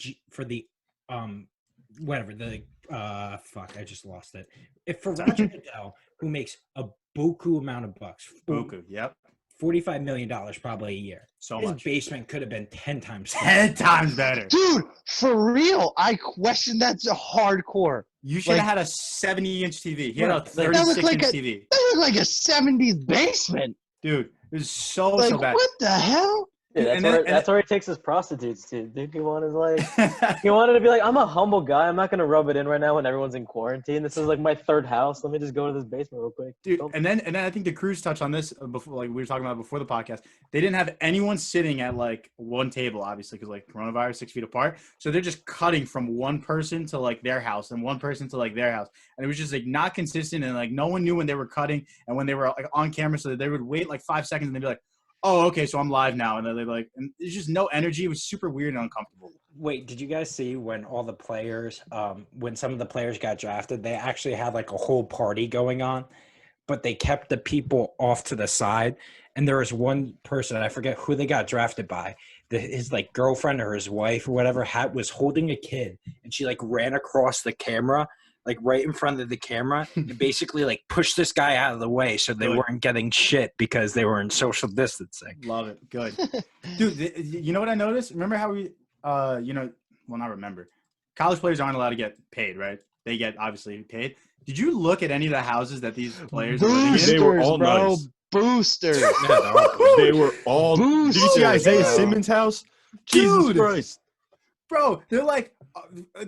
whatever the fuck, I just lost it. If for Roger Goodell, who makes a buku amount of bucks, buku, yep, $45 million probably a year. So his much. basement could have been 10 times 10 times better. Dude, for real. I question that's a hardcore. You should have had a 70-inch TV. He had a 36-inch TV. That looked like a 70s basement. Dude, it was so bad. What the hell? Dude, that's where he takes his prostitutes to. Dude, he wanted to be like, I'm a humble guy. I'm not gonna rub it in right now when everyone's in quarantine. This is like my third house. Let me just go to this basement real quick. Dude, and then I think the Crews touched on this before, like we were talking about before the podcast. They didn't have anyone sitting at like one table, obviously, because like coronavirus, 6 feet apart. So they're just cutting from one person to like their house and one person to like their house, and it was just like not consistent, and like no one knew when they were cutting and when they were like on camera, so that they would wait like 5 seconds and they'd be like, oh, okay, so I'm live now. And then they're like, and there's just no energy. It was super weird and uncomfortable. Wait, did you guys see when all the players, when some of the players got drafted, they actually had like a whole party going on, but they kept the people off to the side. And there was one person, I forget who they got drafted by, his like girlfriend or his wife or whatever was holding a kid, and she like ran across the camera, like right in front of the camera, and basically like pushed this guy out of the way so they weren't getting shit because they were in social distancing. Love it. Good. Dude, you know what I noticed? Remember how we, well, not remember. College players aren't allowed to get paid, right? They get obviously paid. Did you look at any of the houses that these players are living in? They were all nice. Boosters. They were all boosters. Did you see Isaiah Simmons' house? Jesus Christ. Bro, they're like,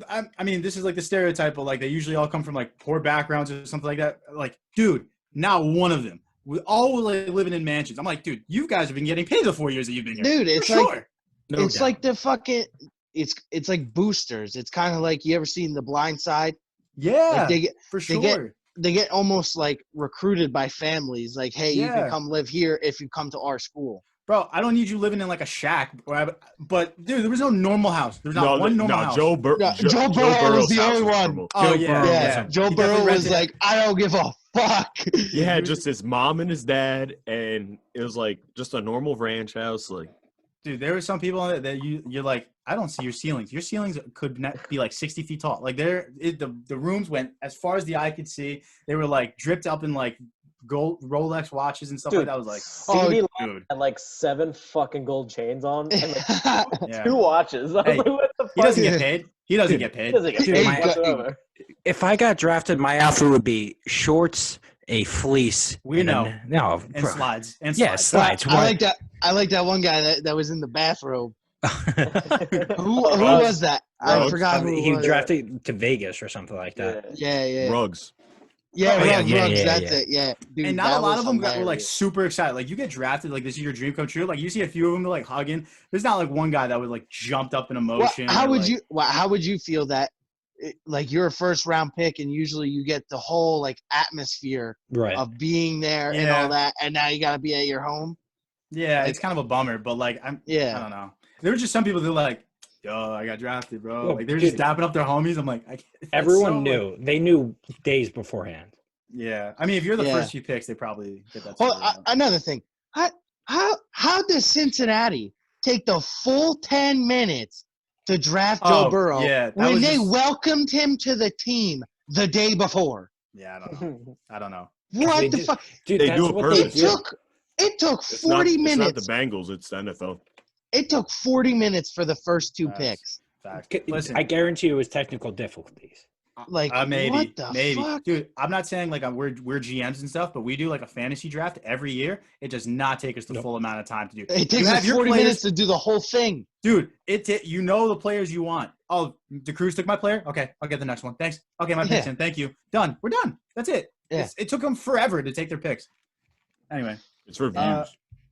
I mean, this is like the stereotype, but like they usually all come from like poor backgrounds or something like that. Like, dude, not one of them. We all like living in mansions. I'm like, dude, you guys have been getting paid the 4 years that you've been here. Dude, it's like, it's like the fucking, it's like boosters. It's kind of like, you ever seen The Blind Side? Yeah, like for sure. They get almost like recruited by families. Like, hey, you can come live here if you come to our school. Bro, I don't need you living in like a shack, but dude, there was no normal house. There's not one normal house. Joe Burrow was the only one. Joe Burrow was like, I don't give a fuck. He had just his mom and his dad, and it was like just a normal ranch house. Like, dude, there were some people on it that you're like, I don't see your ceilings. Your ceilings could not be like 60 feet tall. Like the rooms went as far as the eye could see. They were like dripped up in like gold Rolex watches and stuff like that. I was like, CD dude, had like 7 fucking gold chains on and like 2 watches. I was like, what the fuck? He doesn't get paid. He doesn't get paid. whatsoever. If I got drafted, my outfit would be shorts, a fleece. And slides. Yeah, slides. I like that one guy that was in the bathrobe. who was that? I forgot who he was drafted to Vegas or something like that. Yeah. Rugs. Rugs. That's it. Yeah. Dude, and not a lot of them were like super excited. Like you get drafted, like this is your dream come true. Like you see a few of them like hugging. There's not like one guy that would like jumped up in emotion. How would you feel that like you're a first round pick and usually you get the whole like atmosphere of being there and all that, and now you got to be at your home? Yeah, it's kind of a bummer, but like I don't know. There were just some people that were like, yo, I got drafted, bro. Like they're just dapping up their homies. I'm like, everyone knew. They knew days beforehand. Yeah, I mean, if you're the first few picks, they probably get that. Well, another thing, how does Cincinnati take the full 10 minutes to draft Joe Burrow when they welcomed him to the team the day before? Yeah, I don't know. What the fuck? Dude, they do it purposely. It took 40 minutes. It's not the Bengals. It's the NFL. It took 40 minutes for the first 2 picks. Listen, I guarantee it was technical difficulties. Like maybe, what the fuck? Dude, I'm not saying like we're GMs and stuff, but we do like a fantasy draft every year. It does not take us the full amount of time to do. It takes us 40 minutes to do the whole thing. Dude, you know the players you want. Oh, the Crews took my player? Okay, I'll get the next one. Thanks. Okay, my pick's in. Thank you. Done. We're done. That's it. Yeah. It took them forever to take their picks. Anyway. It's for views.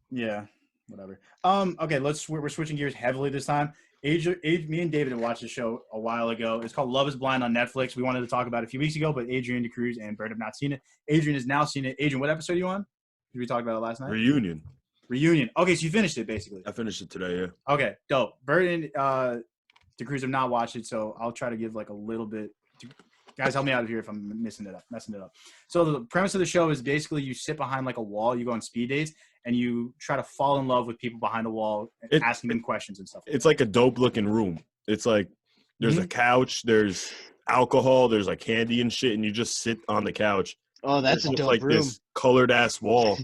Yeah, whatever. Okay, we're switching gears heavily this time. Me and David had watched the show a while ago. It's called Love is Blind on Netflix. We wanted to talk about it a few weeks ago, but Adrian DeCruz and Bert have not seen it. Adrian has now seen it. Adrian, what episode are you on? Did we talk about it last night? Reunion. Okay, so you finished it basically. I finished it today, yeah. Okay, dope. Bert and DeCruz have not watched it, so I'll try to give like a little bit. Guys, help me out here if I'm messing it up. So the premise of the show is basically you sit behind like a wall, you go on speed dates, and you try to fall in love with people behind the wall, and asking them questions and stuff. It's like a dope looking room. It's like there's a couch, there's alcohol, there's like candy and shit, and you just sit on the couch. Oh, that's a dope like room. this colored ass wall.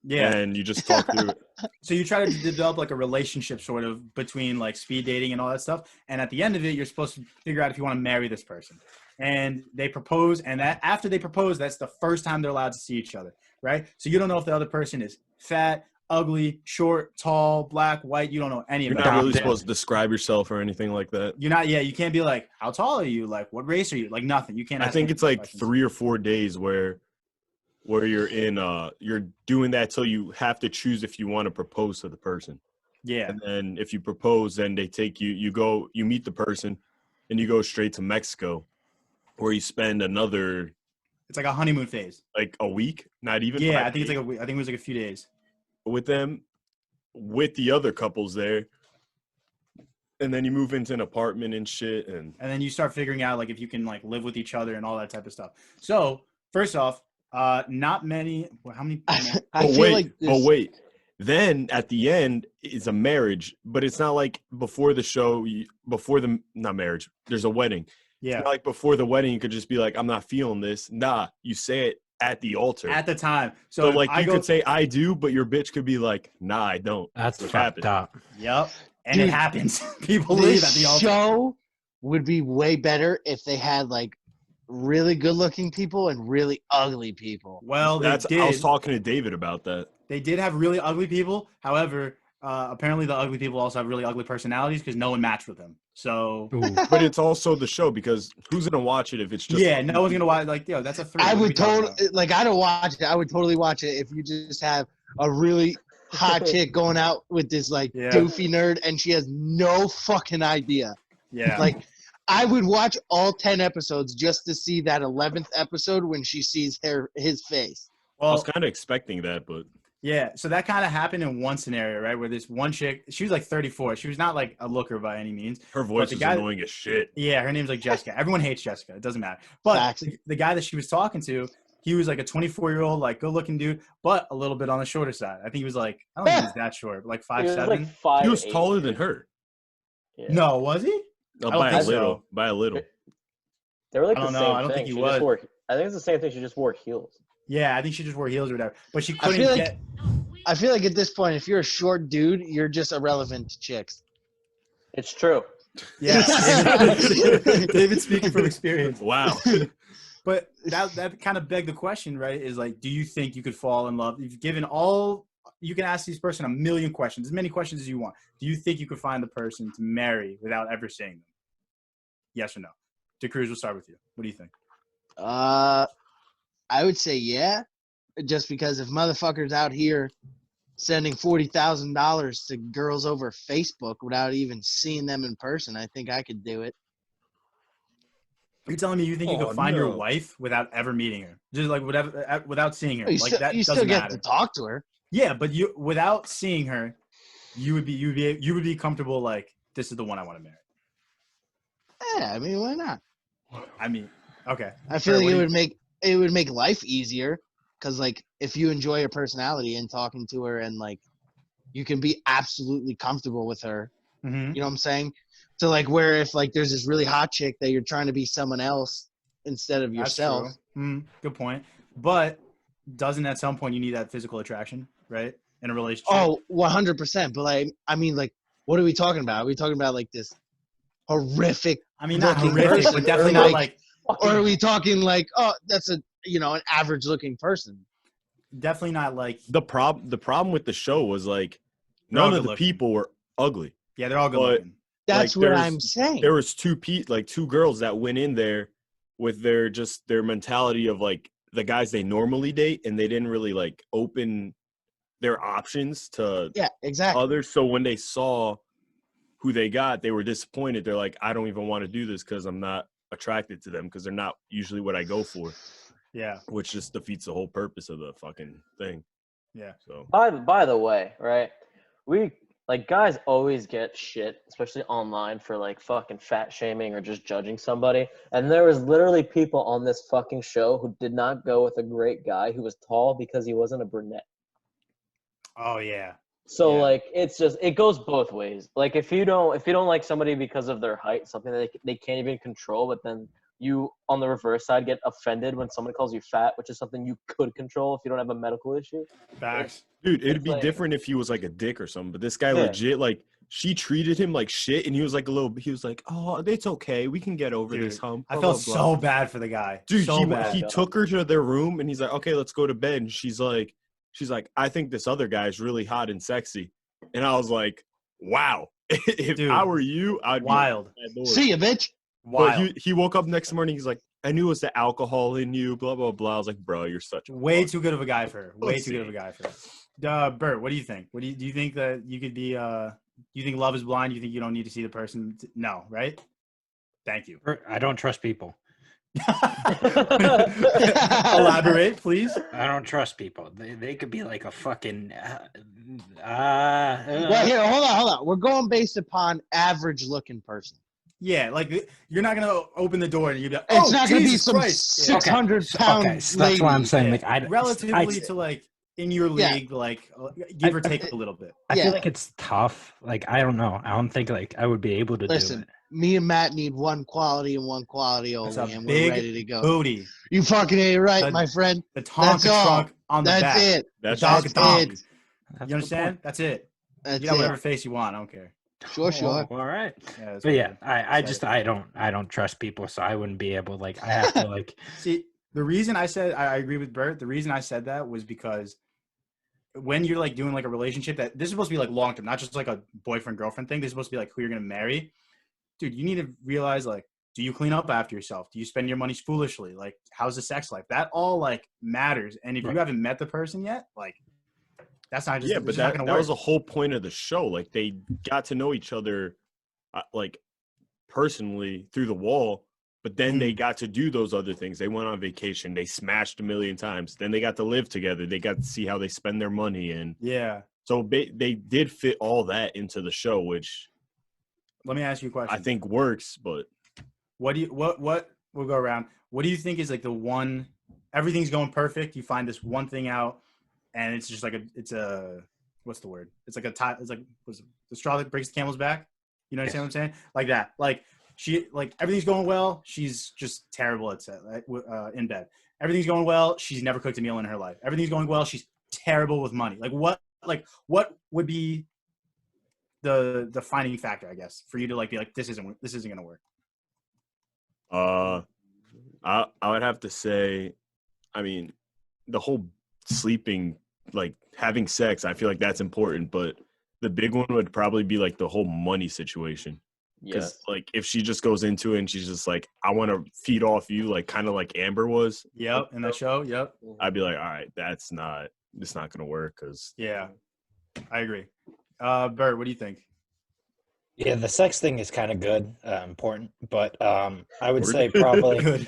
Yeah. And you just talk through it. So you try to develop like a relationship sort of between like speed dating and all that stuff. And at the end of it, you're supposed to figure out if you want to marry this person. And they propose, and that after they propose, that's the first time they're allowed to see each other, right? So you don't know if the other person is fat, ugly, short, tall, black, white. You don't know any of that. You're not really supposed to describe yourself or anything like that. You're not. Yeah, you can't be like, how tall are you? Like, what race are you? Like, nothing. You can't. I think it's like 3 or 4 days where you're in. You're doing that till you have to choose if you want to propose to the person. Yeah. And then if you propose, then they take you. You go. You meet the person, and you go straight to Mexico, where you spend another. It's like a honeymoon phase. Like a week, not even. Yeah, I think it's like a week. I think it was like a few days. With them, with the other couples there, and then you move into an apartment and shit, and then you start figuring out like if you can like live with each other and all that type of stuff. So first off, not many. How many? Wait. Then at the end is a marriage, but it's not like before the show, not marriage. There's a wedding. Yeah. It's not like before the wedding, you could just be like, I'm not feeling this. Nah, you say it at the altar. At the time. So like you could say I do, but your bitch could be like, nah, I don't. That's fucked up. Yep. And it happens. People leave at the altar. The show would be way better if they had like really good looking people and really ugly people. Well, I was talking to David about that. They did have really ugly people. However, apparently the ugly people also have really ugly personalities because no one matched with them. So, but it's also the show because who's gonna watch it if it's just no one's gonna watch. Like, yo, that's a 3. I would totally like. I don't watch it. I would totally watch it if you just have a really hot chick going out with this like goofy nerd and she has no fucking idea. Yeah, like I would watch all 10 episodes just to see that 11th episode when she sees his face. Well, I was kind of expecting that, but. Yeah, so that kind of happened in one scenario, right? Where this one chick, she was like 34. She was not like a looker by any means. Her voice is annoying as shit. Yeah, her name's like Jessica. Everyone hates Jessica. It doesn't matter. But the guy that she was talking to, he was like a 24-year-old, like good-looking dude, but a little bit on the shorter side. I think he was like, I don't think he was that short, but like 5'7". Like he was taller than her. Yeah. No, was he? No, by a little. By a little. They were like I don't the know. same I don't thing. think he was. I think it's the same thing. She just wore heels. Yeah, I think she just wore heels or whatever. But she couldn't get. I feel like at this point, if you're a short dude, you're just irrelevant to chicks. It's true. Yeah. David speaking from experience. Wow. But that kind of begged the question, right? Is like, do you think you could fall in love? You've given you can ask this person a million questions, as many questions as you want. Do you think you could find the person to marry without ever seeing them? Yes or no? DeCruz, we'll start with you. What do you think? I would say yeah, just because if motherfuckers out here sending $40,000 to girls over Facebook without even seeing them in person, I think I could do it. You're telling me you think you could find your wife without ever meeting her, just like without seeing her? You like still, that you doesn't still get matter. to talk to her. Yeah, but without seeing her, you would be comfortable. Like, this is the one I want to marry. Yeah, I mean, why not? I mean, okay. I feel like it would make life easier because like if you enjoy her personality and talking to her and like you can be absolutely comfortable with her. Mm-hmm. You know what I'm saying? So like where if like there's this really hot chick that you're trying to be someone else instead of yourself. That's true. Good point. But doesn't at some point you need that physical attraction, right? In a relationship. Oh, 100%. But like, I mean, like, what are we talking about? Are we talking about like this horrific? I mean, not horrific, but definitely not like. Or are we talking like, oh, that's an average looking person? Definitely not like. The problem with the show was like none of the people were ugly. Yeah, they're all good looking. That's what I'm saying. There was two girls that went in there with their mentality of like the guys they normally date, and they didn't really like open their options to others. So when they saw who they got, they were disappointed. They're like, I don't even want to do this because I'm not attracted to them because they're not usually what I go for. Yeah. Which just defeats the whole purpose of the fucking thing. Yeah. So by the way, right? We like guys always get shit, especially online, for like fucking fat shaming or just judging somebody. And there was literally people on this fucking show who did not go with a great guy who was tall because he wasn't a brunette. Oh yeah. So like it goes both ways. Like if you don't like somebody because of their height, something that they can't even control, but then you on the reverse side get offended when someone calls you fat, which is something you could control if you don't have a medical issue. Facts. Dude, it'd be different if he was like a dick or something, but this guy legit like she treated him like shit, and he was like, oh, it's okay, we can get over this hump. I felt so bad for the guy. Dude, so bad. He took her to their room, and he's like, okay, let's go to bed. And she's like, I think this other guy is really hot and sexy. And I was like, wow. If I were you, I'd wild. Be see you, bitch. Wild. But he woke up next morning, he's like, I knew it was the alcohol in you, blah, blah, blah. I was like, bro, you're such a way too good of a guy for her. Way too good of a guy for her. Bert, what do you think? Do you think that you could be you think love is blind? You think you don't need to see the person? No, right? Thank you. I don't trust people. Elaborate, please. I don't trust people. They could be like a fucking. Well, here, hold on. We're going based upon average looking person. Yeah, like you're not gonna open the door and you'd be like, oh, it's not gonna be some 600-pound. Okay, so that's what I'm saying. Like, relatively to like in your league, like give or take a little bit. I feel like it's tough. Like I don't know. I don't think like I would be able to do it. Me and Matt need one quality and one quality only, and we're ready to go. Booty. You fucking ain't right, my friend. The Tonka trunk on the back. That's it. That's it. You understand? That's it. You got whatever face you want. I don't care. Sure. All right. Yeah, but yeah, I don't trust people, so I wouldn't be able. Like, I have to like. See, the reason I said I agree with Bert. The reason I said that was because when you're like doing like a relationship that this is supposed to be like long term, not just like a boyfriend girlfriend thing. This is supposed to be like who you're gonna marry. Dude, you need to realize, like, do you clean up after yourself? Do you spend your money foolishly? Like, how's the sex life? That all, like, matters. And if you haven't met the person yet, like, that's not just but that was the whole point of the show. Like, they got to know each other, like, personally through the wall, but then they got to do those other things. They went on vacation. They smashed a million times. Then they got to live together. They got to see how they spend their money. And so they did fit all that into the show, which – let me ask you a question. I think works, but what we'll go around. What do you think is like the one? Everything's going perfect. You find this one thing out, and it's just like what's the word? It's like it's like the straw that breaks the camel's back. You know what I'm saying? Like that. Like everything's going well. She's just terrible at set in bed. Everything's going well. She's never cooked a meal in her life. Everything's going well. She's terrible with money. What would be the defining factor, I guess, for you to like be like this isn't gonna work? I would have to say, I mean, the whole sleeping, like having sex, I feel like that's important, but the big one would probably be like the whole money situation. Because like if she just goes into it and she's just like, I want to feed off you, like kind of like Amber was. Yep, in that show. Yep. I'd be like, all right, it's not gonna work. Cause I agree. Bert, what do you think? Yeah, the sex thing is kind of good, important, but I would say probably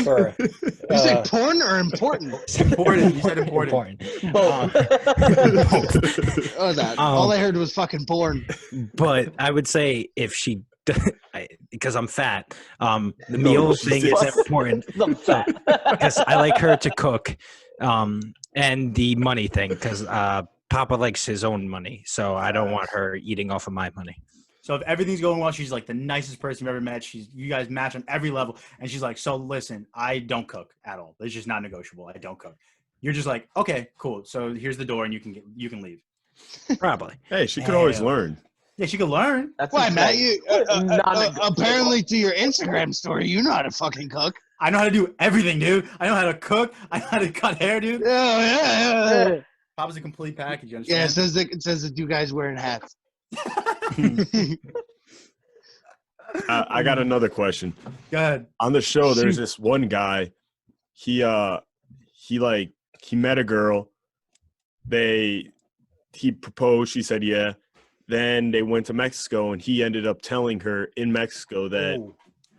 for. You say porn or important? Important. You said important. Both. What was that? All I heard was fucking porn. But I would say if she, because I'm fat, the meal thing is important. I'm fat because I like her to cook, and the money thing because Papa likes his own money, so I don't want her eating off of my money. So if everything's going well, she's like the nicest person you've ever met. You guys match on every level, and she's like, so listen, I don't cook at all. It's just not negotiable. I don't cook. You're just like, okay, cool. So here's the door, and you can leave. Probably. Hey, she could always learn. Yeah, she could learn. That's why, Matt. You apparently to your Instagram story, you know how to fucking cook. I know how to do everything, dude. I know how to cook. I know how to cut hair, dude. Yeah. Papa's a complete package. You understand? Yeah, it says the two guys wearing hats. I got another question. Go ahead. On the show, there's this one guy. He met a girl. He proposed. She said yeah. Then they went to Mexico, and he ended up telling her in Mexico that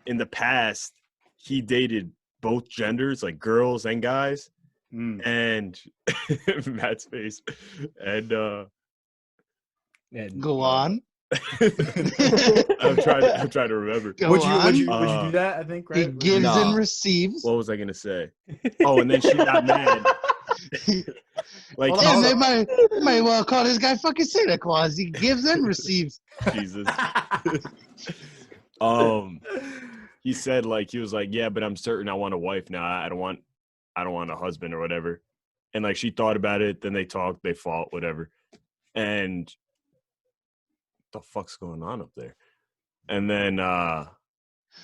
in the past he dated both genders, like girls and guys. And Matt's face. And go on. I'm trying to remember. Would you do that? I think, right? He gives and receives. What was I gonna say? Oh, and then she got mad. Like, Damn, they might well call this guy fucking Santa Claus. He gives and receives. Jesus. He said like he was like, yeah, but I'm certain I want a wife now. I don't want a husband or whatever. And like she thought about it, then they talked, they fought, whatever. And the fuck's going on up there? And then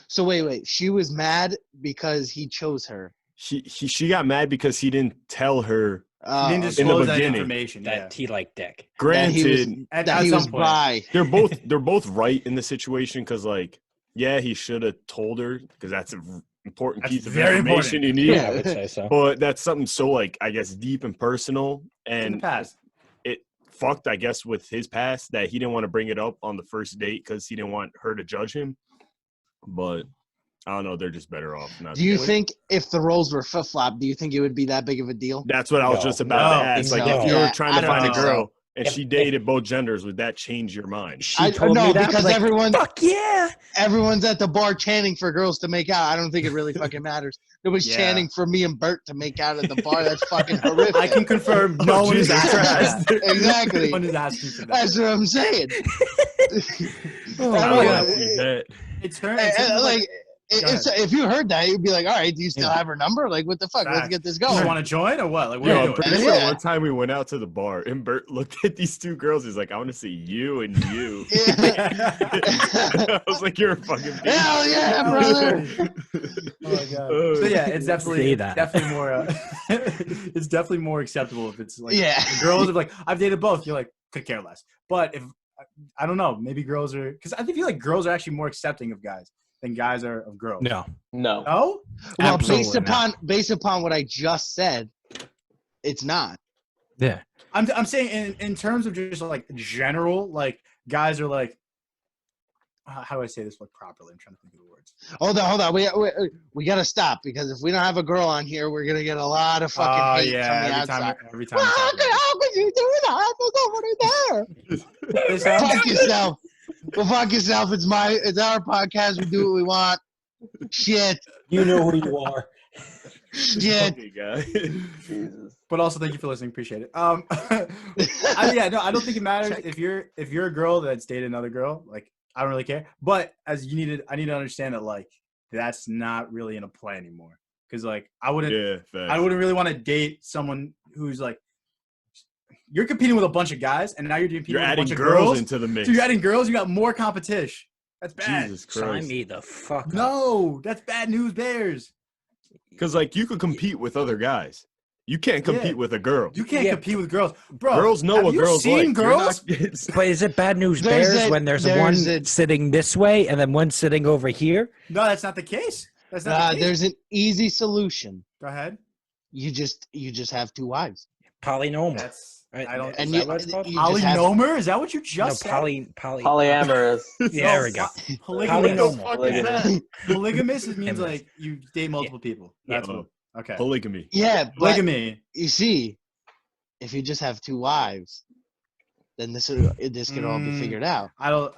So wait. She was mad because he chose her. She got mad because he didn't tell her he didn't disclose that information that he liked dick. Granted, that he was bi. They're both right in the situation because like, yeah, he should have told her because that's an important piece of information you need. Yeah, I would say so. But that's something so like I guess deep and personal, and in the past. It fucked I guess with his past that he didn't want to bring it up on the first date because he didn't want her to judge him. But I don't know. They're just better off. Do you think if the roles were flip-flop, do you think it would be that big of a deal? That's what I was just about to ask. Like, if you were trying to find a girl and she dated both genders, would that change your mind? She told me that because like, fuck yeah. Everyone's at the bar chanting for girls to make out. I don't think it really fucking matters. Nobody's chanting for me and Bert to make out at the bar. That's fucking horrific. I can confirm no one is asking for that. Exactly. No one is asking for that. That's what I'm saying. It's her. Like, if you heard that, you'd be like, all right, do you still have her number? Like, what the fuck? Let's get this going. You want to join or what? Like, what I'm pretty sure one time we went out to the bar and Bert looked at these two girls. He's like, I want to see you and you. I was like, you're a fucking beast. Hell yeah, brother. Oh my god. So yeah, it's definitely more. It's definitely more acceptable if it's like the girls are like, I've dated both. You're like, could care less. But if I don't know, maybe girls are because I feel like girls are actually more accepting of guys than guys are of girls. No. Well, based upon what I just said, it's not. Yeah. I'm saying in terms of just like general, like guys are like, how do I say this like properly? I'm trying to think of the words. Hold on. We gotta stop because if we don't have a girl on here, we're gonna get a lot of fucking hate from the outside. Every time. How could you do that? There's nobody there. Fuck yourself. Well, fuck yourself. It's our podcast. We do what we want. Shit. You know who you are. Shit. Jesus. But also, thank you for listening. Appreciate it. I don't think it matters if you're a girl that's dated another girl. Like, I don't really care. But I need to understand that like that's not really in a play anymore. Because like I wouldn't really want to date someone who's like. You're competing with a bunch of guys, and now you're competing with a bunch of girls into the mix. So you're adding girls, you got more competition. That's bad. Jesus Christ. Sign me the fuck up. No, that's bad news bears. Because, like, you could compete with other guys. You can't compete with a girl. You can't compete with girls. Bro, girls know what girls like. Have you seen girls? But is it bad news bears when there's one sitting this way and then one sitting over here? No, that's not the case. That's not the case. There's an easy solution. Go ahead. You just have two wives. Polynomial. Right. I don't. And polynomer? Is that what you just said? Polyamorous. Yeah, there we go. Polygamous means like you date multiple people. That's what. Okay. Polygamy. Yeah, polygamy. You see, if you just have two wives, then this could all be figured out. I don't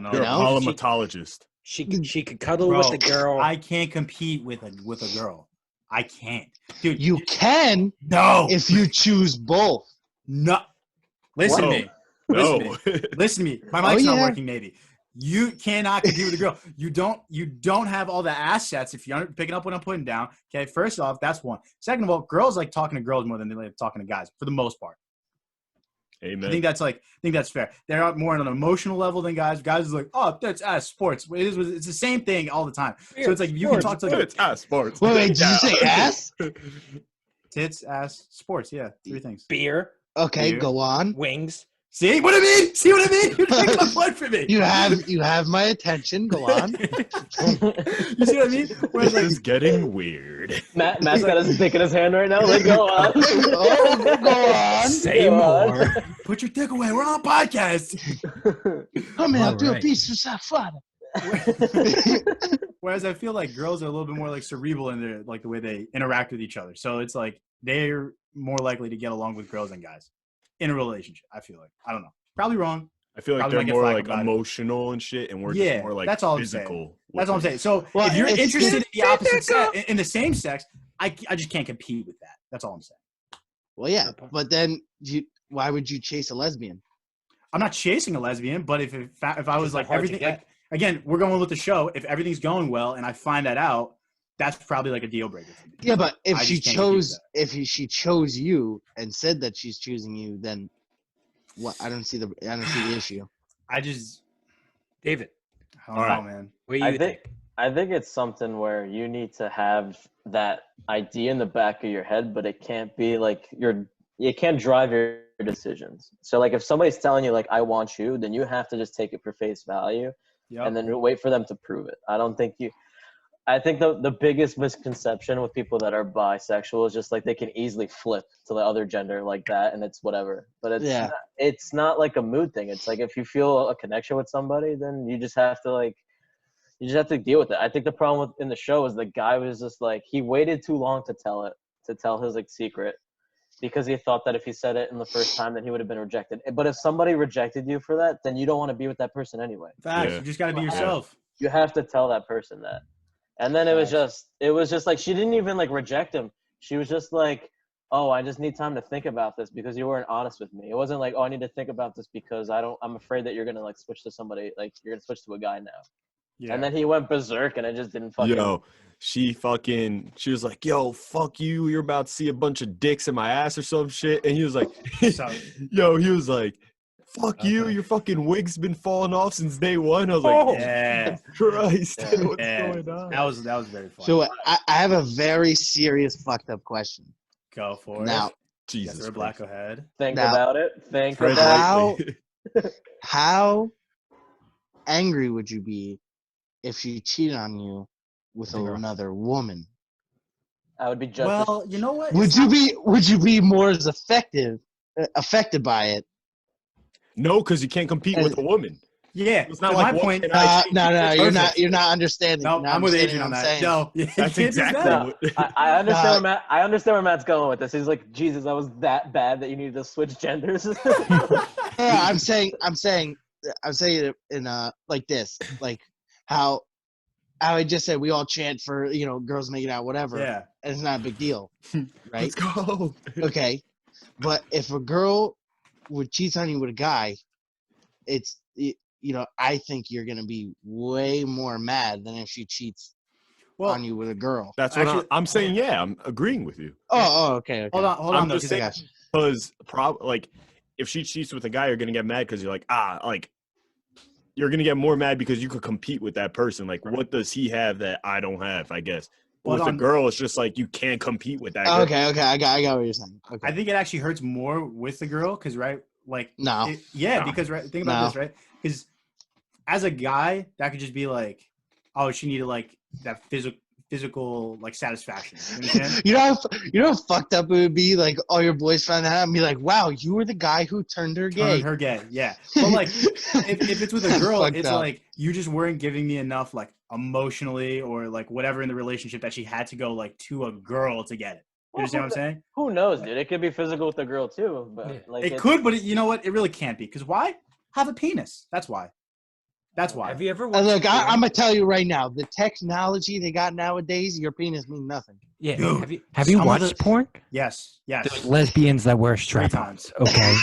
know. You're a polymatologist. She could cuddle with the girl. I can't compete with a girl. I can't. Dude, you can if you choose both. No. Listen to me. Listen to me. My mic's not working, maybe. You cannot compete with a girl. You don't have all the assets if you're picking up what I'm putting down. Okay, first off, that's one. Second of all, girls like talking to girls more than they like talking to guys for the most part. Amen. I think that's fair. They're more on an emotional level than guys. Guys is like, oh, that's sports. It's the same thing all the time. So it's like you can talk to like it's sports. Wait, did you say ass? Tits, ass, sports. Yeah, three things. Beer. Okay, go on. Wings. See what I mean? See what I mean? You're taking a point for me. You have my attention. Go on. You see what I mean? This is getting weird. Matt's got his dick in his hand right now. Like, go on. Go on. Say more. Put your dick away. We're on a podcast. Come here, I'll do a piece of safada. Whereas I feel like girls are a little bit more like cerebral in their like the way they interact with each other. So it's like they're more likely to get along with girls than guys in a relationship. I feel like I don't know. Probably wrong. I feel like they're more like emotional and shit, and we're just more like that's all physical. That's all I'm saying. So if you're interested in the opposite sex, in the same sex, I just can't compete with that. That's all I'm saying. Well, yeah, but then why would you chase a lesbian? I'm not chasing a lesbian, but if I was like everything, like again, we're going with the show. If everything's going well and I find that out, that's probably like a deal breaker for me. Yeah, but if she chose you and said that she's choosing you, then what? I don't see the issue. David. I don't know, man. What do you think? I think it's something where you need to have that idea in the back of your head, but it can't be like you can't drive your decisions. So like if somebody's telling you like I want you, then you have to just take it for face value and then wait for them to prove it. I think the biggest misconception with people that are bisexual is just like they can easily flip to the other gender like that and it's whatever. But it's not like a mood thing. It's like if you feel a connection with somebody, then you just have to deal with it. I think the problem in the show is the guy was just like he waited too long to tell his like secret because he thought that if he said it in the first time, then he would have been rejected. But if somebody rejected you for that, then you don't want to be with that person anyway. Facts. You just got to be yourself. You have to tell that person that. And then it was just like she didn't even like reject him. She was just like, "Oh, I just need time to think about this because you weren't honest with me." It wasn't like, "Oh, I need to think about this because I'm afraid that you're gonna like switch to somebody, like you're gonna switch to a guy now." Yeah. And then he went berserk, and it just didn't fucking. She was like, "Yo, fuck you! You're about to see a bunch of dicks in my ass or some shit." And he was like, he was like. Fuck you! Your fucking wig's been falling off since day one. I was like, yeah, Christ, what's going on? That was very funny. So I have a very serious fucked up question. Go for it. Now, Jesus, Black, go ahead. Think about it. How angry would you be if she cheated on you with another woman? I would be just. Well, you know what? Would you be more as affected by it? No, because you can't compete with a woman. Yeah, it's not like my point. No, you're not understanding. No, I'm with Adrian on that. No, that's exactly. I understand I understand where Matt's going with this. He's like, Jesus, I was that bad that you needed to switch genders. I'm saying it in like this, like how I just said we all chant for girls making out whatever. Yeah, and it's not a big deal, right? Let's go. Okay, but if a girl would cheat on you with a guy, I think you're gonna be way more mad than if she cheats on you with a girl. That's what I'm saying. Yeah, I'm agreeing with you. Oh, okay. Hold on. I'm just saying because if she cheats with a guy, you're gonna get mad because you're like you're gonna get more mad because you could compete with that person. Like, what does he have that I don't have? I guess. But with a girl, it's just like you can't compete with that girl. Okay, I got what you're saying. Okay. I think it actually hurts more with the girl because, right, like because think about this, right? Because as a guy, that could just be like, oh, she needed like that physical like satisfaction. You know how fucked up it would be, like all your boys found out and be like, wow, you were the guy who turned her gay. Yeah. But like if it's with a girl, it's like you just weren't giving me enough like emotionally or like whatever in the relationship that she had to go like to a girl to get it. You understand what I'm saying? Who knows, dude? It could be physical with the girl too, but like it could, but you know what? It really can't be because why? Have a penis. That's why. Have you ever watched look, I'm gonna tell you right now, the technology they got nowadays, your penis means nothing. Yeah. Dude, have you watched porn? Yes. There's lesbians that wear strap-ons. Okay.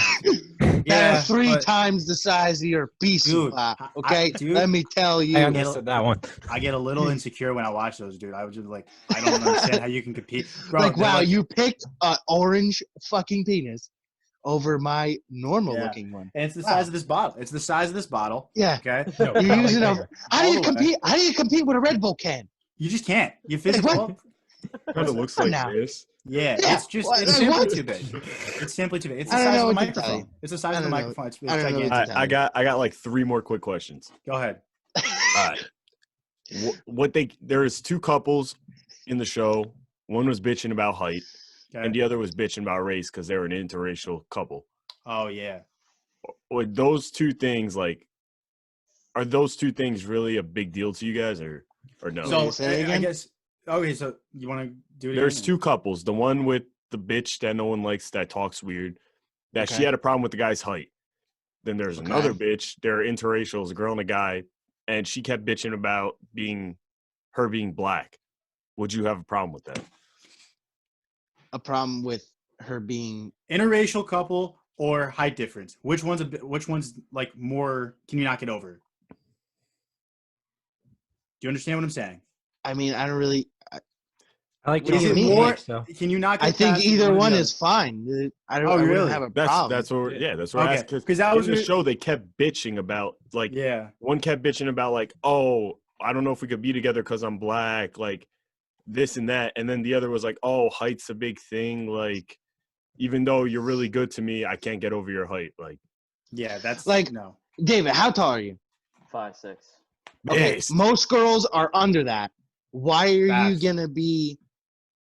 Yeah, three times the size of your piece. Okay, let me tell you. I understood that one. I get a little insecure when I watch those, dude. I was just like, I don't understand how you can compete. Bro, like, wow, you picked an orange fucking penis over my normal looking one. And it's the size of this bottle. It's the size of this bottle. Yeah. Okay. You're using how do you compete with a Red Bull can? You just can't. You physically. Kind of looks like this. Yeah, it's simply too big. It's simply too big. It's the size of the microphone. It's the size of the microphone. It's gigantic. I got like 3 more quick questions. Go ahead. All right. There's 2 couples in the show. One was bitching about height. Okay. And the other was bitching about race because they were an interracial couple. Oh, yeah. Would those 2 things, are those 2 things really a big deal to you guys or no? So, I guess, okay, so you want to do it There's again? 2 couples. The one with the bitch that no one likes that talks weird, that she had a problem with the guy's height. Then there's another bitch, they're interracial, a girl and a guy, and she kept bitching about her being black. Would you have a problem with that? a problem with her being interracial couple or height difference. Which one's like more? Can you not get over? Do you understand what I'm saying? I mean, I don't really. I like What do you chocolate mean? cake, so. Can you not get I think past either or one the is fine. I don't. Oh, I really? wouldn't have a problem. That's what. Yeah. That's what I asked. Because that was in the show. They kept bitching about like. Yeah. One kept bitching about like, oh, I don't know if we could be together because I'm black, like this and that, and then the other was like, oh, height's a big thing. Like, even though you're really good to me, I can't get over your height. Like, Yeah, that's Like- no. David, how tall are you? 5'6". Okay, yes. most girls are under that. Why are Facts. you gonna be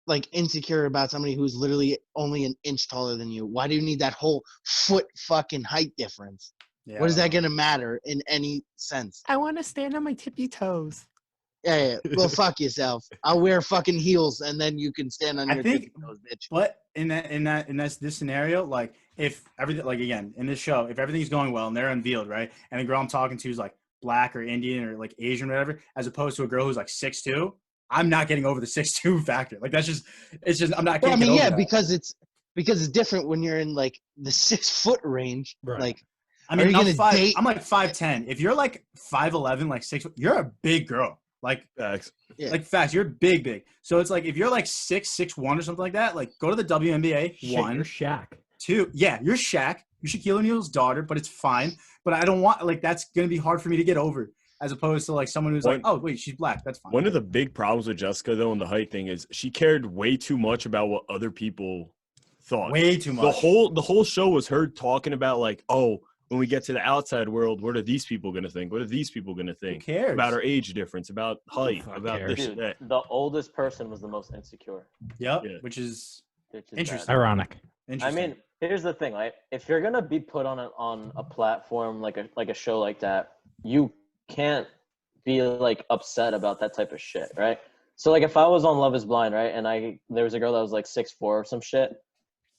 like insecure about somebody who's literally only an inch taller than you? Why do you need that whole foot fucking height difference? Yeah, What is I that don't know. gonna matter in any sense? I want to stand on my tippy toes. Yeah. Well, fuck yourself. I'll wear fucking heels and then you can stand on I your think- tippy toes, bitch. But in this scenario, like if everything, like again in this show, if everything's going well and they're unveiled, right, and the girl I'm talking to is like black or Indian or like Asian or whatever, as opposed to a girl who's like 6'2", I'm not getting over the 6'2" factor. Like it's just I'm not. But, I Can't mean, get yeah, over that. because it's different when you're in like the 6 foot range. Right. Like, I mean, Are you I'm gonna date- I'm like 5'10". If you're like 5'11", like 6, you're a big girl. Like Facts. Yeah. like fast, you're big. So it's like if you're like 6'1" or something like that, like go to the WNBA. Shit, One, you're Shaq. two, yeah, you're Shaq. You're Shaquille O'Neal's daughter, but it's fine. But I don't want like that's gonna be hard for me to get over, as opposed to like someone who's like, oh wait, she's black. That's fine. One of the big problems with Jessica though, and the height thing is she cared way too much about what other people thought. Way too much. The whole show was her talking about like, oh, when we get to the outside world, what are these people gonna think? What are these people gonna Who think? cares About our age difference, about height, fuck about cares? this and Dude, that. the oldest person was the most insecure. Yep. Yeah. Which is Which is Interesting. bad. Ironic. I interesting. mean, here's the thing, right? If you're gonna be put on a platform like a show like that, you can't be like upset about that type of shit, right? So like if I was on Love Is Blind, right, and there was a girl that was like 6'4" or some shit,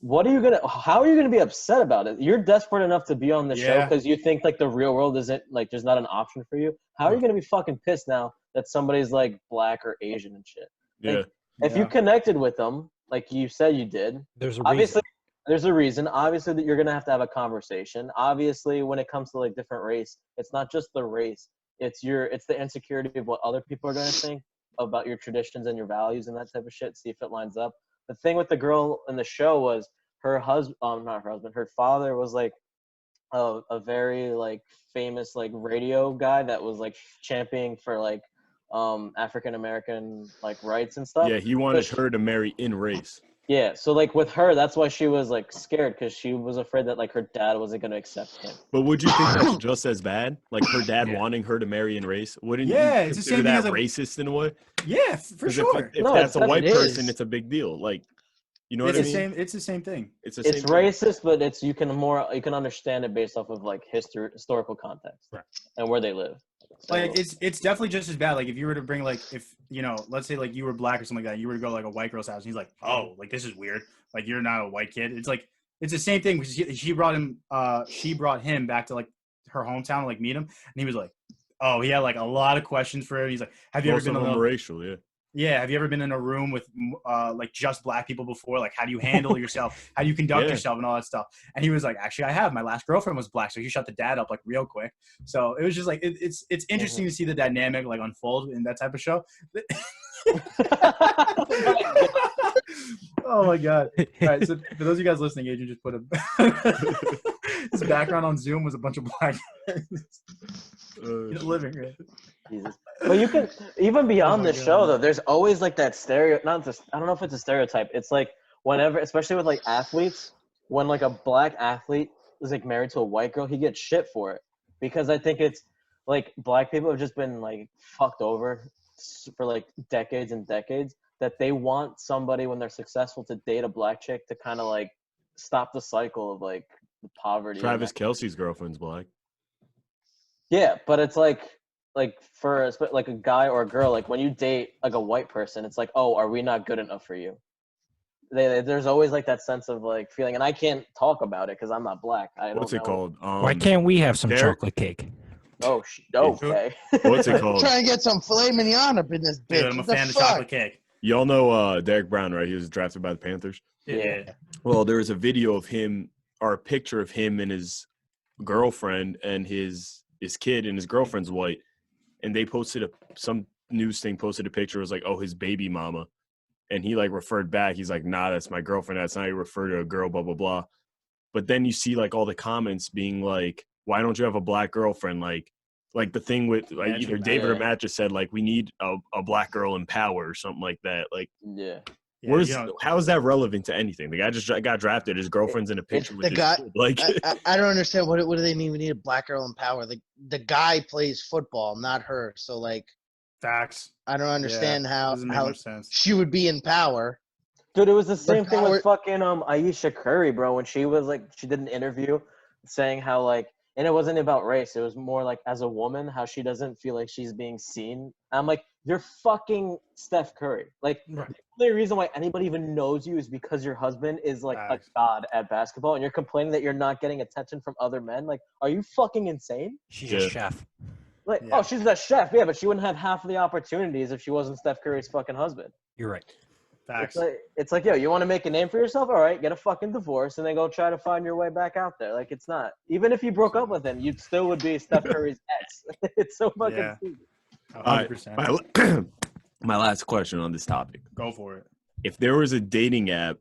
how are you gonna be upset about it? You're desperate enough to be on the show Yeah. because you think like the real world isn't like there's not an option for you. How are you gonna be fucking pissed now that somebody's like black or Asian and shit? Yeah. If you connected with them, like you said you did, There's a obviously reason. there's a reason. Obviously that you're gonna have to have a conversation. Obviously, when it comes to like different race, it's not just the race. It's the insecurity of what other people are gonna think about your traditions and your values and that type of shit. See if it lines up. The thing with the girl in the show was her husband, not her husband, her father was like a very like famous like radio guy that was like championing for like African American like rights and stuff. Yeah, he wanted So her to marry in race. Yeah, so like with her, that's why she was like scared because she was afraid that like her dad wasn't gonna accept him. But would you think that's just as bad? Like her dad Yeah. wanting her to marry in race? Wouldn't Yeah, you it's the consider same thing that as a- racist in a way? Yeah, for 'Cause sure. If No, that's a it's white definitely- person, It is. it's a big deal. Like, you know It's what the I mean? same. It's the same thing. It's the same It's thing. racist, but you can understand it based off of like historical context Right. and where they live. So, Like it's definitely just as bad. Like if you were to bring like if let's say like you were black or something like that, you were to go to, like a white girl's house and he's like, oh, like this is weird. Like you're not a white kid. It's like it's the same thing because she brought him back to like her hometown to like meet him, and he was like, oh, he had like a lot of questions for her. He's like, have you Most ever of been them in are a, racial, yeah. yeah, have you ever been in a room with like just black people before? Like how do you handle yourself? How do you conduct Yeah. yourself and all that stuff? And he was like, actually, I have. My last girlfriend was black, so he shut the dad up like real quick. So it was just like it's interesting to see the dynamic like unfold in that type of show. Oh my god! All right, so for those of you guys listening, Adrian just put his background on Zoom was a bunch of black guys in the living room. Jesus. But you can even beyond my the show God. though. There's always like that I don't know if it's a stereotype. It's like whenever, especially with like athletes, when like a black athlete is like married to a white girl, he gets shit for it because I think it's like black people have just been like fucked over for like decades and decades that they want somebody when they're successful to date a black chick to kind of like stop the cycle of like the poverty. and Travis that- Kelsey's girlfriend's black. Yeah, but it's like for like a guy or a girl, like when you date like a white person, it's like, oh, are we not good enough for you? There's always like that sense of like feeling, and I can't talk about it because I'm not black. What's it called? Why can't we have some Derek- chocolate cake? Okay. What's it called? Trying to get some filet mignon up in this bitch. Dude, I'm a What the fan of fuck? chocolate cake. Y'all know Derek Brown, right? He was drafted by the Panthers. Yeah. Well, there was a video of him, or a picture of him and his girlfriend and his kid, and his girlfriend's white. And they posted some news thing posted a picture. It was like, oh, his baby mama. And he like referred back. He's like, nah, that's my girlfriend. That's not how you refer to a girl, blah, blah, blah. But then you see like all the comments being like, why don't you have a black girlfriend? Like the thing with like, either David or Matt just said, like, we need a black girl in power or something like that. Like, how is that relevant to anything? The guy just got drafted. His girlfriend's in a picture with his kid. Like, I don't understand. What do they mean we need a black girl in power? The guy plays football, not her. So, like, facts. I don't understand how sense. she would be in power. Dude, it was the same thing with fucking Ayesha Curry, bro, when she was like, she did an interview saying how like, and it wasn't about race. It was more like as a woman, how she doesn't feel like she's being seen. And I'm like, you're fucking Steph Curry. Like, the only reason why anybody even knows you is because your husband is like a god at basketball, and you're complaining that you're not getting attention from other men. Like, are you fucking insane? She's a chef. Like, oh, she's a chef, yeah, but she wouldn't have half of the opportunities if she wasn't Steph Curry's fucking husband. You're right. Facts. It's like, yo, you want to make a name for yourself? All right, get a fucking divorce and then go try to find your way back out there. Like, it's not. Even if you broke up with him, you still would be Steph Curry's ex. It's so fucking stupid. 100%. My last question on this topic. Go for it. If there was a dating app,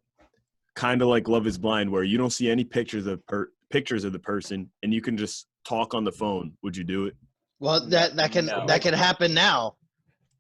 kind of like Love is Blind, where you don't see any pictures of the person and you can just talk on the phone, would you do it? Well, that can happen now.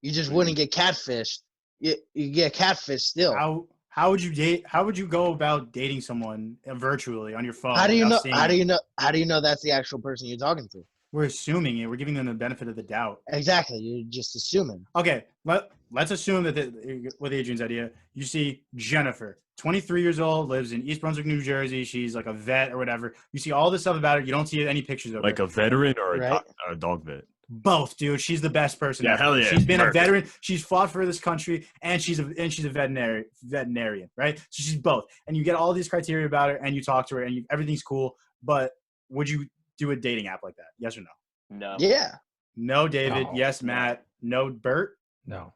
You just wouldn't get catfished. You get catfished still. How would you date? How would you go about dating someone virtually on your phone? How do you know? How do you know that's the actual person you're talking to? We're assuming it. We're giving them the benefit of the doubt. Exactly. You're just assuming. Okay. Let's assume that with Adrian's idea, you see Jennifer, 23 years old, lives in East Brunswick, New Jersey. She's like a vet or whatever. You see all this stuff about her. You don't see any pictures of her. Like a veteran or a dog vet? Both, dude. She's the best person. Yeah, hell yeah. She's been a veteran. She's fought for this country, and she's a veterinarian, right? So she's both. And you get all these criteria about her, and you talk to her, and everything's cool. But would you do a dating app like that? Yes or no? No. Yeah. No, David. No. Yes, Matt. No, Bert. No.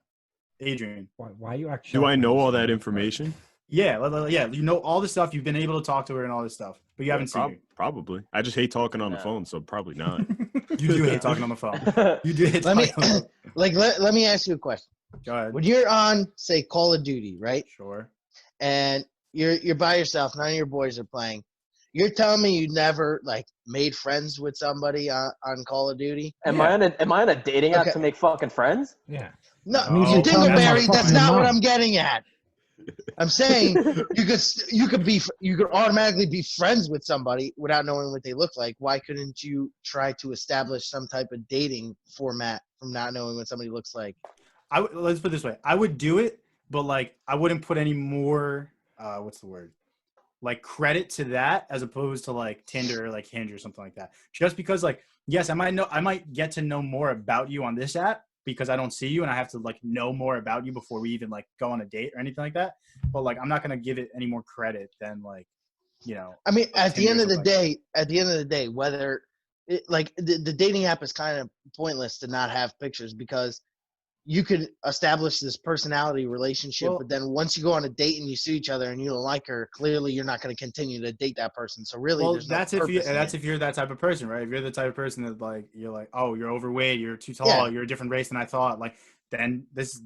Adrian. Why are you actually? Do I know all that information? Yeah. You know all the stuff. You've been able to talk to her and all this stuff, but you haven't seen her. Probably. I just hate talking on the phone, so probably not. You do hate talking on the phone. You do hate talking on the phone. Let me ask you a question. Go ahead. When you're on, say, Call of Duty, right? Sure. And you're by yourself, none of your boys are playing. You're telling me you never like made friends with somebody on Call of Duty? Am I on a dating app to make fucking friends? Yeah. No, Dingleberry, that's not what I'm getting at. I'm saying you could automatically be friends with somebody without knowing what they look like. Why couldn't you try to establish some type of dating format from not knowing what somebody looks like? Let's put it this way. I would do it, but like I wouldn't put any more what's the word? Like credit to that as opposed to like Tinder or like Hinge or something like that. Just because like, yes, I might get to know more about you on this app because I don't see you and I have to like know more about you before we even like go on a date or anything like that. But like, I'm not going to give it any more credit than like, you know. I mean, at the end of the day, whether like the dating app is kind of pointless to not have pictures because you could establish this personality relationship, but then once you go on a date and you see each other and you don't like her, clearly you're not going to continue to date that person. So really, that's if you're that type of person, right? If you're the type of person that like you're like, oh, you're overweight, you're too tall, you're a different race than I thought. Like then this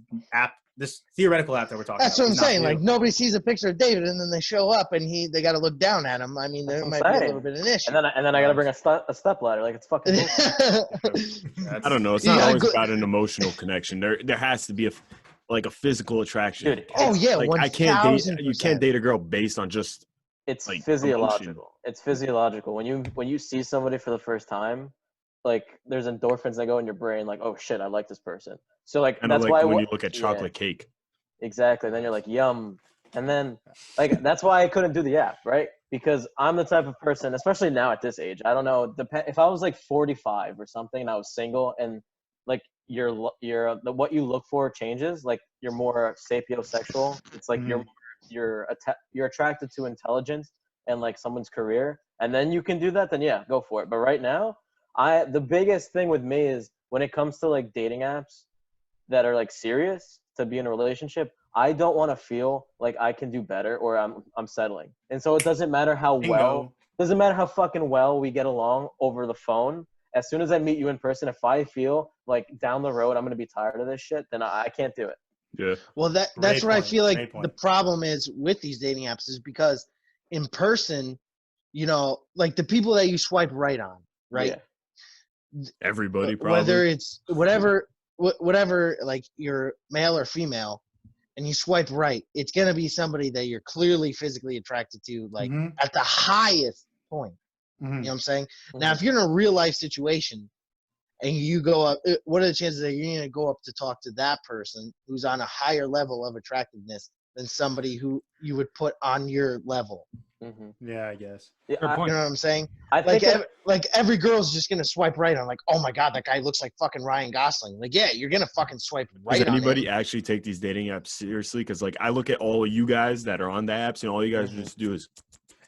theoretical app that we're talking about. That's what I'm saying. Like nobody sees a picture of David and then they show up and they got to look down at him. I mean, there might be a little bit of an issue. And then I got to bring a step ladder. Like it's fucking. I don't know. It's not always about an emotional connection. There has to be a physical attraction. Dude, like, you can't date a girl based on just. It's like, physiological. emotion. It's physiological. When you see somebody for the first time, like there's endorphins that go in your brain. Like, oh shit, I like this person. So like that's why when you look at chocolate cake. Exactly. Then you're like, yum. And then like that's why I couldn't do the app, right? Because I'm the type of person, especially now at this age. I don't know. If I was like 45 or something and I was single and like what you look for changes, like you're more sapiosexual. It's like you're attracted to intelligence and like someone's career, and then you can do that. Then yeah, go for it. But right now, the biggest thing with me is when it comes to like dating apps that are like serious to be in a relationship, I don't want to feel like I can do better or I'm settling. And so it doesn't matter how fucking well we get along over the phone. As soon as I meet you in person, if I feel like down the road I'm going to be tired of this shit, then I can't do it. Yeah. Well, that's where I feel like the problem is with these dating apps is because in person, you know, like the people that you swipe right on, right? Yeah. Everybody probably. Whether it's whatever, like you're male or female, and you swipe right, it's gonna be somebody that you're clearly physically attracted to, like at the highest point. You know what I'm saying? Now, if you're in a real life situation and you go up, what are the chances that you're going to go up to talk to that person who's on a higher level of attractiveness than somebody who you would put on your level? Yeah, I guess. You know what I'm saying? I think like every girl's just going to swipe right on, like, oh my God, that guy looks like fucking Ryan Gosling. Like, yeah, you're going to fucking swipe right on. Does anybody actually take these dating apps seriously? Because, like, I look at all of you guys that are on the apps, and all you guys just do is.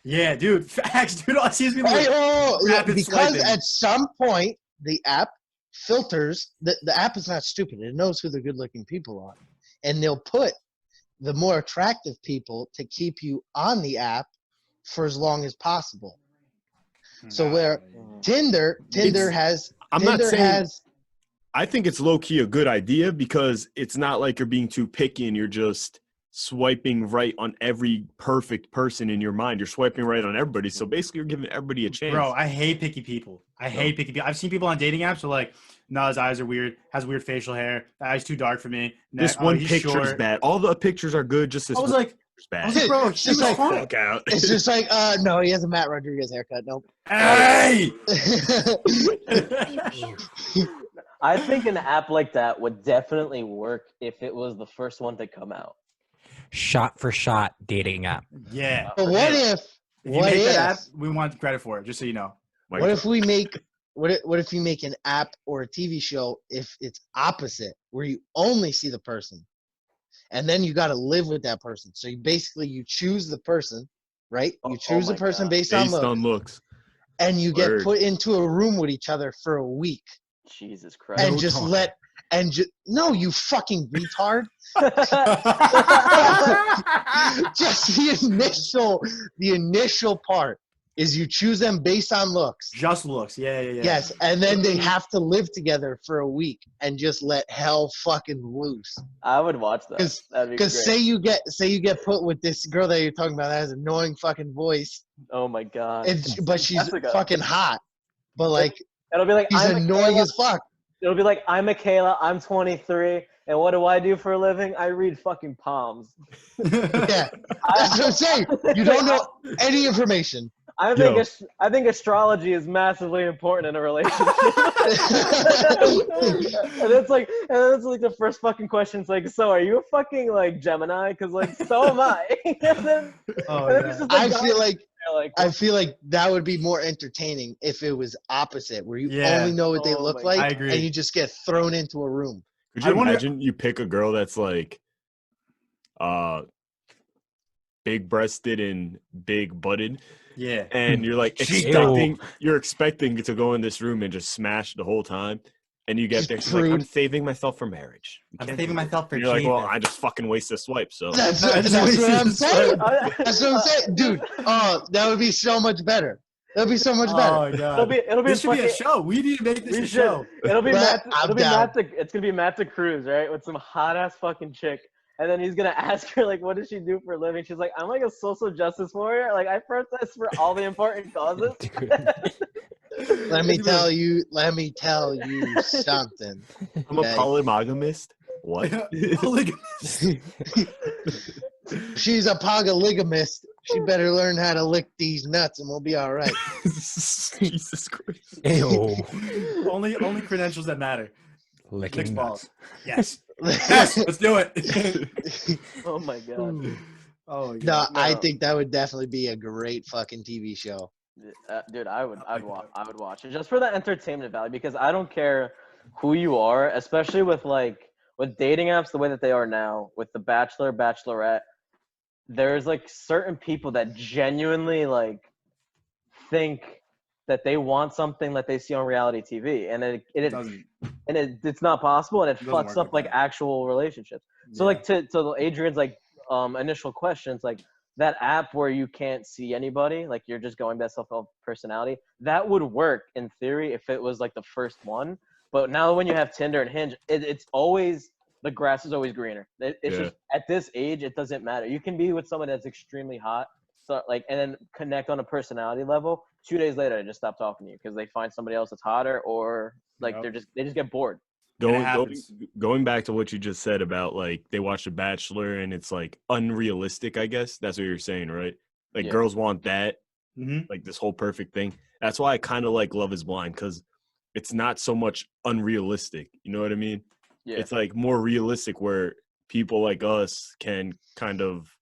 Yeah, dude. Facts, dude. All I see is people because swiping. at some point, the app filters. The app is not stupid. It knows who the good-looking people are. And they'll put the more attractive people to keep you on the app for as long as possible. So where Tinder has I think it's low-key a good idea because it's not like you're being too picky and you're just swiping right on every perfect person in your mind. You're swiping right on everybody. So basically you're giving everybody a chance. Bro, I hate picky people. Hate picky people. I've seen people on dating apps who are like, no, his eyes are weird, has weird facial hair, the eye's too dark for me. This one picture's bad. All the pictures are good, just this I was like, bad. Bro, it's just like, fuck out. It's just like, no, he has a Matt Rodriguez haircut. Nope. Hey! I think an app like that would definitely work if it was the first one to come out. Shot4Shot dating app. Yeah. But what if that app, we want credit for it, just so you know. What if we make what if you make an app or a TV show if it's opposite, where you only see the person, and then you got to live with that person. So you choose the person, right? You choose the person based on looks, and you get put into a room with each other for a week. Jesus Christ! And no, you fucking retard. Just the initial part is you choose them based on looks. Just looks, yeah. Yes, and then they have to live together for a week and just let hell fucking loose. I would watch that. Because say you get put with this girl that you're talking about that has an annoying fucking voice. Oh my God! But she's fucking hot. But like it'll be like she's annoying as fuck. It'll be like, I'm Michaela, I'm 23, and what do I do for a living? I read fucking palms. Yeah, that's what I'm saying. You don't know any information. I think astrology is massively important in a relationship. and it's like the first fucking question. It's like, so are you a fucking like Gemini? Because like, so am I. I feel like that would be more entertaining if it was opposite, where you only know what they look like, and you just get thrown into a room. Could you imagine you pick a girl that's like, big-breasted and big-butted? Yeah. And you're like expecting to go in this room and just smash the whole time. And you get there, she's like, I'm saving myself for marriage. I'm saving myself for You're like, well, I just fucking waste a swipe. So that's what I'm saying. That's what I'm saying. Dude, that would be so much better. That would be so much better. Oh my God. This should be a show. We need to make this a show. It's gonna be Matt DeCruz, right? With some hot ass fucking chick. And then he's going to ask her, like, what does she do for a living? She's like, I'm like a social justice warrior. Like, I protest for all the important causes. Let me tell you something. I'm a polygamist. What? Polygamist. She's a polygamist. She better learn how to lick these nuts and we'll be all right. Jesus Christ. Ew. Only credentials that matter. Licking balls. Yes. Yes, let's do it. Oh my God. Oh my God. No, I think that would definitely be a great fucking TV show. Dude, I'd watch it just for the entertainment value, because I don't care who you are, especially with dating apps the way that they are now, with the Bachelor, Bachelorette. There's like certain people that genuinely like think that they want something that they see on reality TV, and it's not possible, and it fucks up like actual relationships. So like to Adrian's like initial questions, like that app where you can't see anybody, like you're just going based off of personality, that would work in theory if it was like the first one. But now when you have Tinder and Hinge, it's always the grass is always greener. It's just at this age, it doesn't matter. You can be with someone that's extremely hot, so like, and then connect on a personality level. 2 days later, they just stop talking to you because they find somebody else that's hotter, or like they just get bored. Going back to what you just said about like they watch The Bachelor and it's like unrealistic, I guess that's what you're saying, right? Like girls want that, like this whole perfect thing. That's why I kind of like Love Is Blind, because it's not so much unrealistic. You know what I mean? Yeah. It's like more realistic where people like us can kind of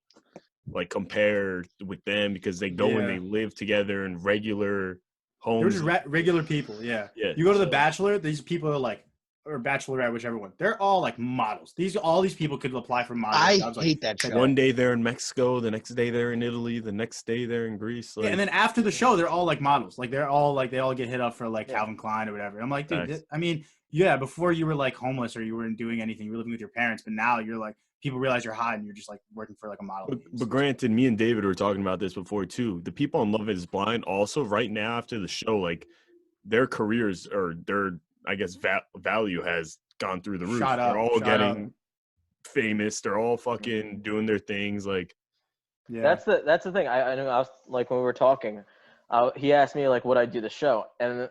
like compare with them because they go and they live together in regular homes. They're just regular people. Yeah. You go to The Bachelor, these people are like, or Bachelorette, whichever one. They're all like models. All these people could apply for models. I hate that show. One day they're in Mexico, the next day they're in Italy, the next day they're in Greece. Like, and then after the show, they're all like models. Like they all get hit up for like Calvin Klein or whatever. I'm like, dude, I mean, before you were like homeless or you weren't doing anything, you were living with your parents, but now you're like, people realize you're hot and you're just like working for like a model. But granted, me and David were talking about this before too. The people on Love Is Blind also right now after the show, like their careers or their, I guess, value has gone through the roof. They're all getting famous. They're all fucking doing their things. Like, that's the thing. I know. I was like when we were talking, he asked me like would I do the show, and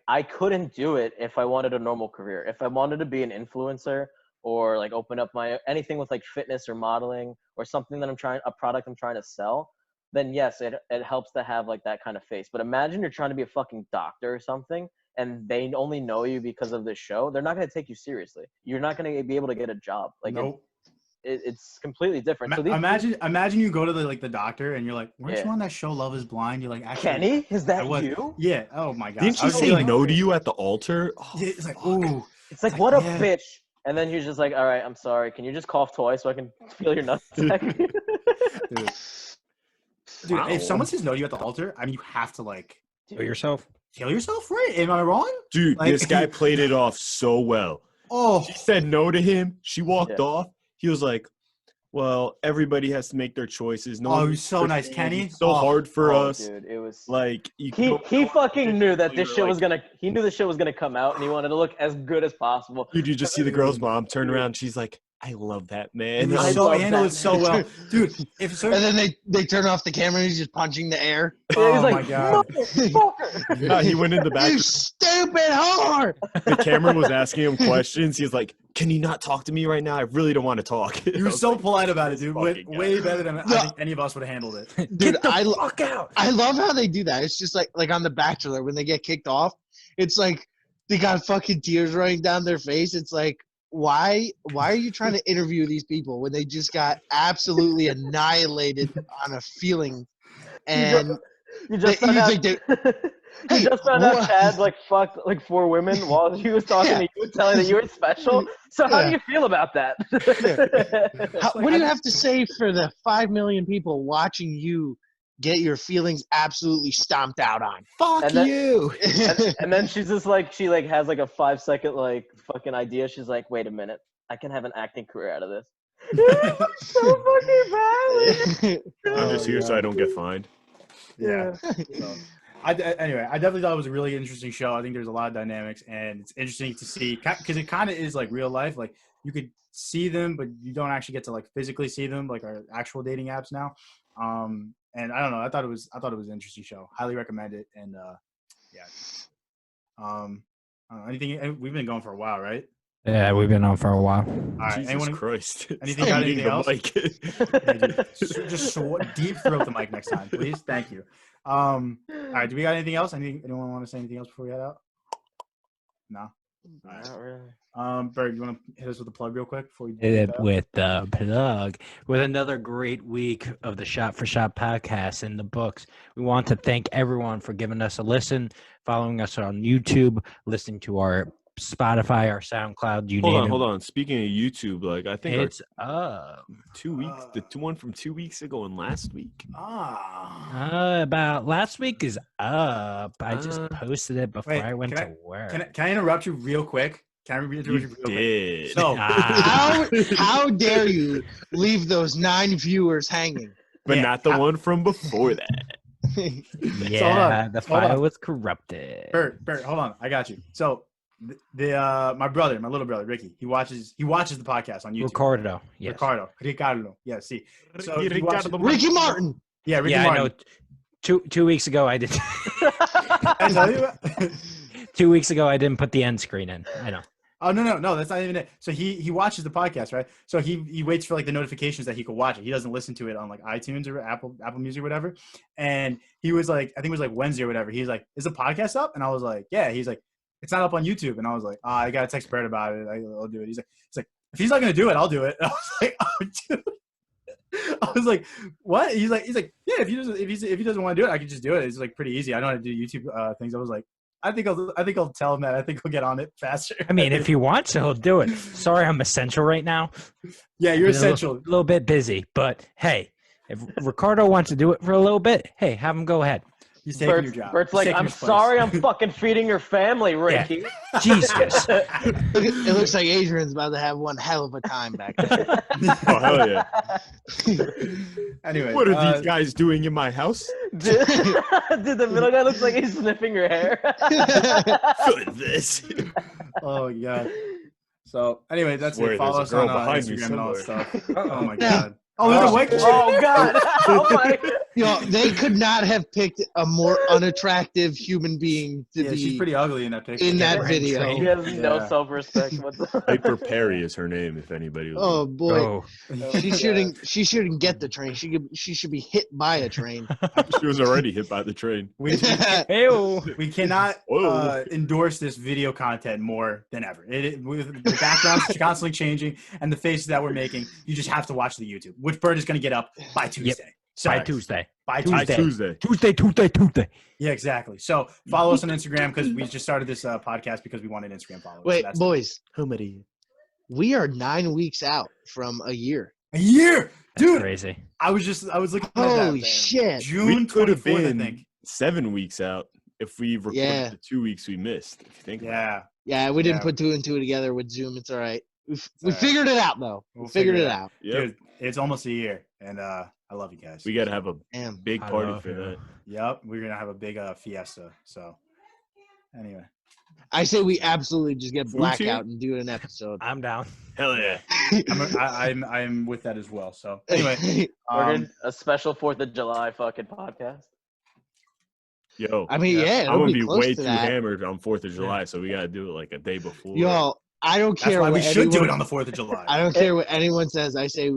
I couldn't do it if I wanted a normal career. If I wanted to be an influencer or like open up my anything with like fitness or modeling or something that a product I'm trying to sell, then yes, it helps to have like that kind of face. But imagine you're trying to be a fucking doctor or something, and they only know you because of this show. They're not going to take you seriously. You're not going to be able to get a job. Like, nope. It's completely different. So imagine you go to the doctor and you're like, weren't you on that show Love Is Blind? You're like, actually, Kenny, is that you? Yeah. Oh my god. Didn't she say no to you at the altar? Oh, yeah, it's like, ooh. It's like what a bitch. And then you're just like, all right, I'm sorry. Can you just cough twice so I can feel your nutsack? Dude, if someone says no to you at the altar, I mean, you have to like kill yourself. Kill yourself, right? Am I wrong? Dude, like, this guy played it off so well. Oh, she said no to him. She walked off. He was like, well, everybody has to make their choices. No, he's so nice, Kenny. So hard for us. Dude, it was like he fucking knew that this shit was gonna. He knew this shit was gonna come out, and he wanted to look as good as possible. Dude, you just see the girl's mom turn around. And she's like, I love that man. He handled it so well, dude. And then they turn off the camera and he's just punching the air. Oh he's like, my god! Yeah, he went in the back. You stupid whore! The camera was asking him questions. He's like, "Can you not talk to me right now? I really don't want to talk." He was so polite about it, dude. Way better than I think any of us would have handled it. Dude, Get the fuck out! I love how they do that. It's just like on The Bachelor when they get kicked off. It's like they got fucking tears running down their face. It's like. Why are you trying to interview these people when they just got absolutely annihilated on a feeling? And you just found out Chad like fucked like 4 women while he was talking to you, telling that you were special. So how do you feel about that? What do you have to say for the 5 million people watching you get your feelings absolutely stomped out on? Fuck you. And then she's just like, she like has like a 5-second like fucking idea. She's like, wait a minute, I can have an acting career out of this. So fucking bad. I'm just here so I don't get fined. Yeah. So, anyway, I definitely thought it was a really interesting show. I think there's a lot of dynamics, and it's interesting to see because it kind of is like real life. Like you could see them, but you don't actually get to like physically see them, like our actual dating apps now. And I don't know. I thought it was an interesting show. Highly recommend it. And anything? We've been going for a while, right? Yeah, we've been on for a while. All right. Jesus Christ. Anything got anything else? Just deep throat the mic next time, please. Thank you. All right. Do we got anything else? Anyone want to say anything else before we head out? No. Not really. Berg, you want to hit us with a plug real quick before we hit it with the plug with another great week of the Shot4Shot podcast in the books. We want to thank everyone for giving us a listen, following us on YouTube, listening to our Spotify, our SoundCloud. Hold on. Speaking of YouTube, like I think it's 2 weeks. The one from 2 weeks ago and last week. About last week is up. I just posted it before I went to work. Can I interrupt you real quick? Can I read You real quick? did. So, How dare you leave those 9 viewers hanging? But yeah, not the one from before that. Yeah, the file was corrupted. Bert, hold on. I got you. So, my little brother, Ricky, he watches the podcast on YouTube. Ricardo. Yes. Ricardo. Yeah, see. So Ricky Martin. Yeah, Ricky Yeah, Martin. I know. 2 weeks ago, I did. I tell you. 2 weeks ago, I didn't put the end screen in. I know. Oh no, that's not even it. So he watches the podcast, right? So he waits for like the notifications that he could watch it. He doesn't listen to it on like iTunes or Apple Music or whatever. And he was like, I think it was like Wednesday or whatever. He's like, "Is the podcast up?" And I was like, "Yeah." He's like, "It's not up on YouTube." And I was like, "I gotta text Brett about it. I'll do it." He's like, "If he's not gonna do it, I'll do it." And I was like, "Oh, dude." I was like, "What?" He's like, "Yeah, if he doesn't want to do it, I can just do it. It's like pretty easy. I know how to do YouTube things." I was like, I think I'll tell him that. I think he'll get on it faster. I mean, if he wants to, he'll do it. Sorry, I'm essential right now. Yeah, you're essential. A little bit busy, but hey, if Ricardo wants to do it for a little bit, hey, have him go ahead. He's taking your job. Bert's like, "I'm sorry, I'm fucking feeding your family, Ricky." Yeah. Jesus. It looks like Adrian's about to have one hell of a time back there. Oh, hell yeah. Anyway, What are these guys doing in my house? Dude, the middle guy looks like he's sniffing your hair. Good this. Oh yeah. So anyway, that's Swear it. Follow us there's a on girl behind me Instagram and all that stuff. Oh my Yeah. god. Oh, there's a white chick. Oh god. Oh my. They could not have picked a more unattractive human being to Yeah, be she's pretty ugly in that picture. in that Brain video. train. He has no Yeah. self-respect whatsoever. Hyper Perry is her name, if anybody was. Oh boy, Oh, she shouldn't get the train. She should be hit by a train. She was already hit by the train. We cannot Whoa. endorse this video content more than ever. With the background's constantly changing and the faces that we're making, you just have to watch the YouTube, which Bird is going to get up by Tuesday. So, by Tuesday. By By Tuesday. Tuesday. Yeah, exactly. So follow us on Instagram because we just started this podcast because we wanted Instagram followers. Wait, So that's boys, How many? we are 9 weeks out from a year. a year, That's dude. crazy. I was looking at Holy that. shit! June We could have 24th, I been think. 7 weeks out if we recorded Yeah. the 2 weeks we missed. If you think about Yeah, Yeah, we didn't Yeah. put 2 and 2 together with Zoom. It's all right. We all right. figured it out though. We'll We figured figure it it out. it. Yep. dude, it's almost a year, and I love you guys. We got to have a Damn. big I party love for you. that. Yep, we're gonna have a big fiesta. So, anyway, I say we absolutely just get Food blackout and do an episode. I'm down. Hell yeah. I'm with that as well. So, anyway, We're gonna a special 4th of July fucking podcast. Yo, I mean, yeah, I'm it'll going to be be close way to too that. hammered on 4th of July, so we got to do it like a day before. Yo, I don't that's care why what we should do anyone- it on the 4th of July. I don't care what anyone says. I say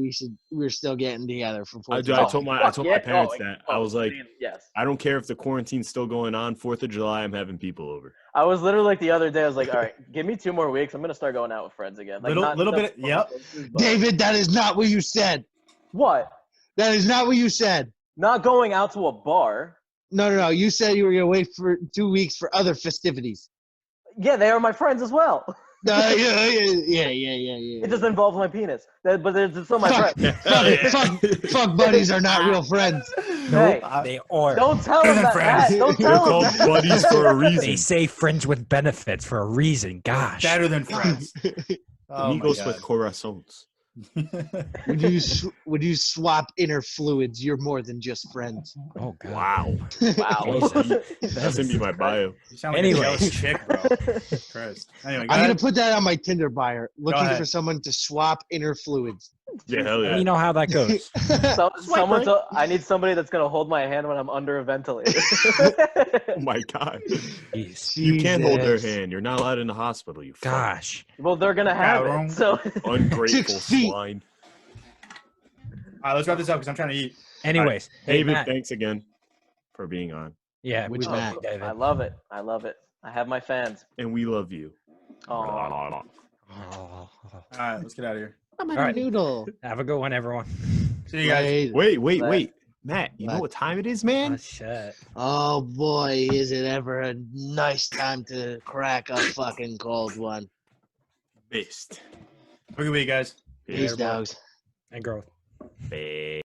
we're still getting together for 4th I of told July. my Yeah, parents that. I was like, yes. I don't care if the quarantine's still going on. 4th of July, I'm having people over. I was literally like the other day. I was like, all right, give me 2 more weeks. I'm gonna start going out with friends again. Like, Little bit. Yep. but- David, that is not what you said. What? That is not what you said. Not going out to a bar. No. You said you were gonna wait for 2 weeks for other festivities. Yeah, they are my friends as well. Yeah. It just involves my penis. But they're still my friends. Fuck buddies are not real friends. Hey, They are. don't tell Better them than that. friends. Don't They're tell called them that. buddies for a They reason. say friends with benefits for a reason. Gosh. Better than friends. Oh my Amigos God. with corazones. When you swap inner fluids, you're more than just friends. Oh God. Wow. Wow. That's going to be my bio. You sound like Anyway. a jealous chick, bro. Christ. Anyway, go I'm gonna ahead. put that on my Tinder bio. Looking ahead. for someone to swap inner fluids. Yeah, hell yeah. You know how that goes. I need somebody that's gonna hold my hand when I'm under a ventilator. Oh my God. Jeez. You can't hold their Jesus. hand. You're not allowed in the hospital, you fuck. Gosh. Well, they're gonna have Yeah, it. So Ungrateful 6 feet. swine. All right, let's wrap this up because I'm trying to eat. Anyways, hey, David, Matt. thanks again for being on. Yeah, Which we Matt? love you, David. I love it. I love it. I have my fans. And we love you. Oh, Oh. All right, let's get out of here. I'm a All right. noodle. Have a good one, everyone. See you guys. Wait. Matt, you know What? what time it is, man? Oh, shit. Oh boy, is it ever a nice time to crack a fucking cold one. Best. Have a good week, guys. Peace, dogs. And growth. Best.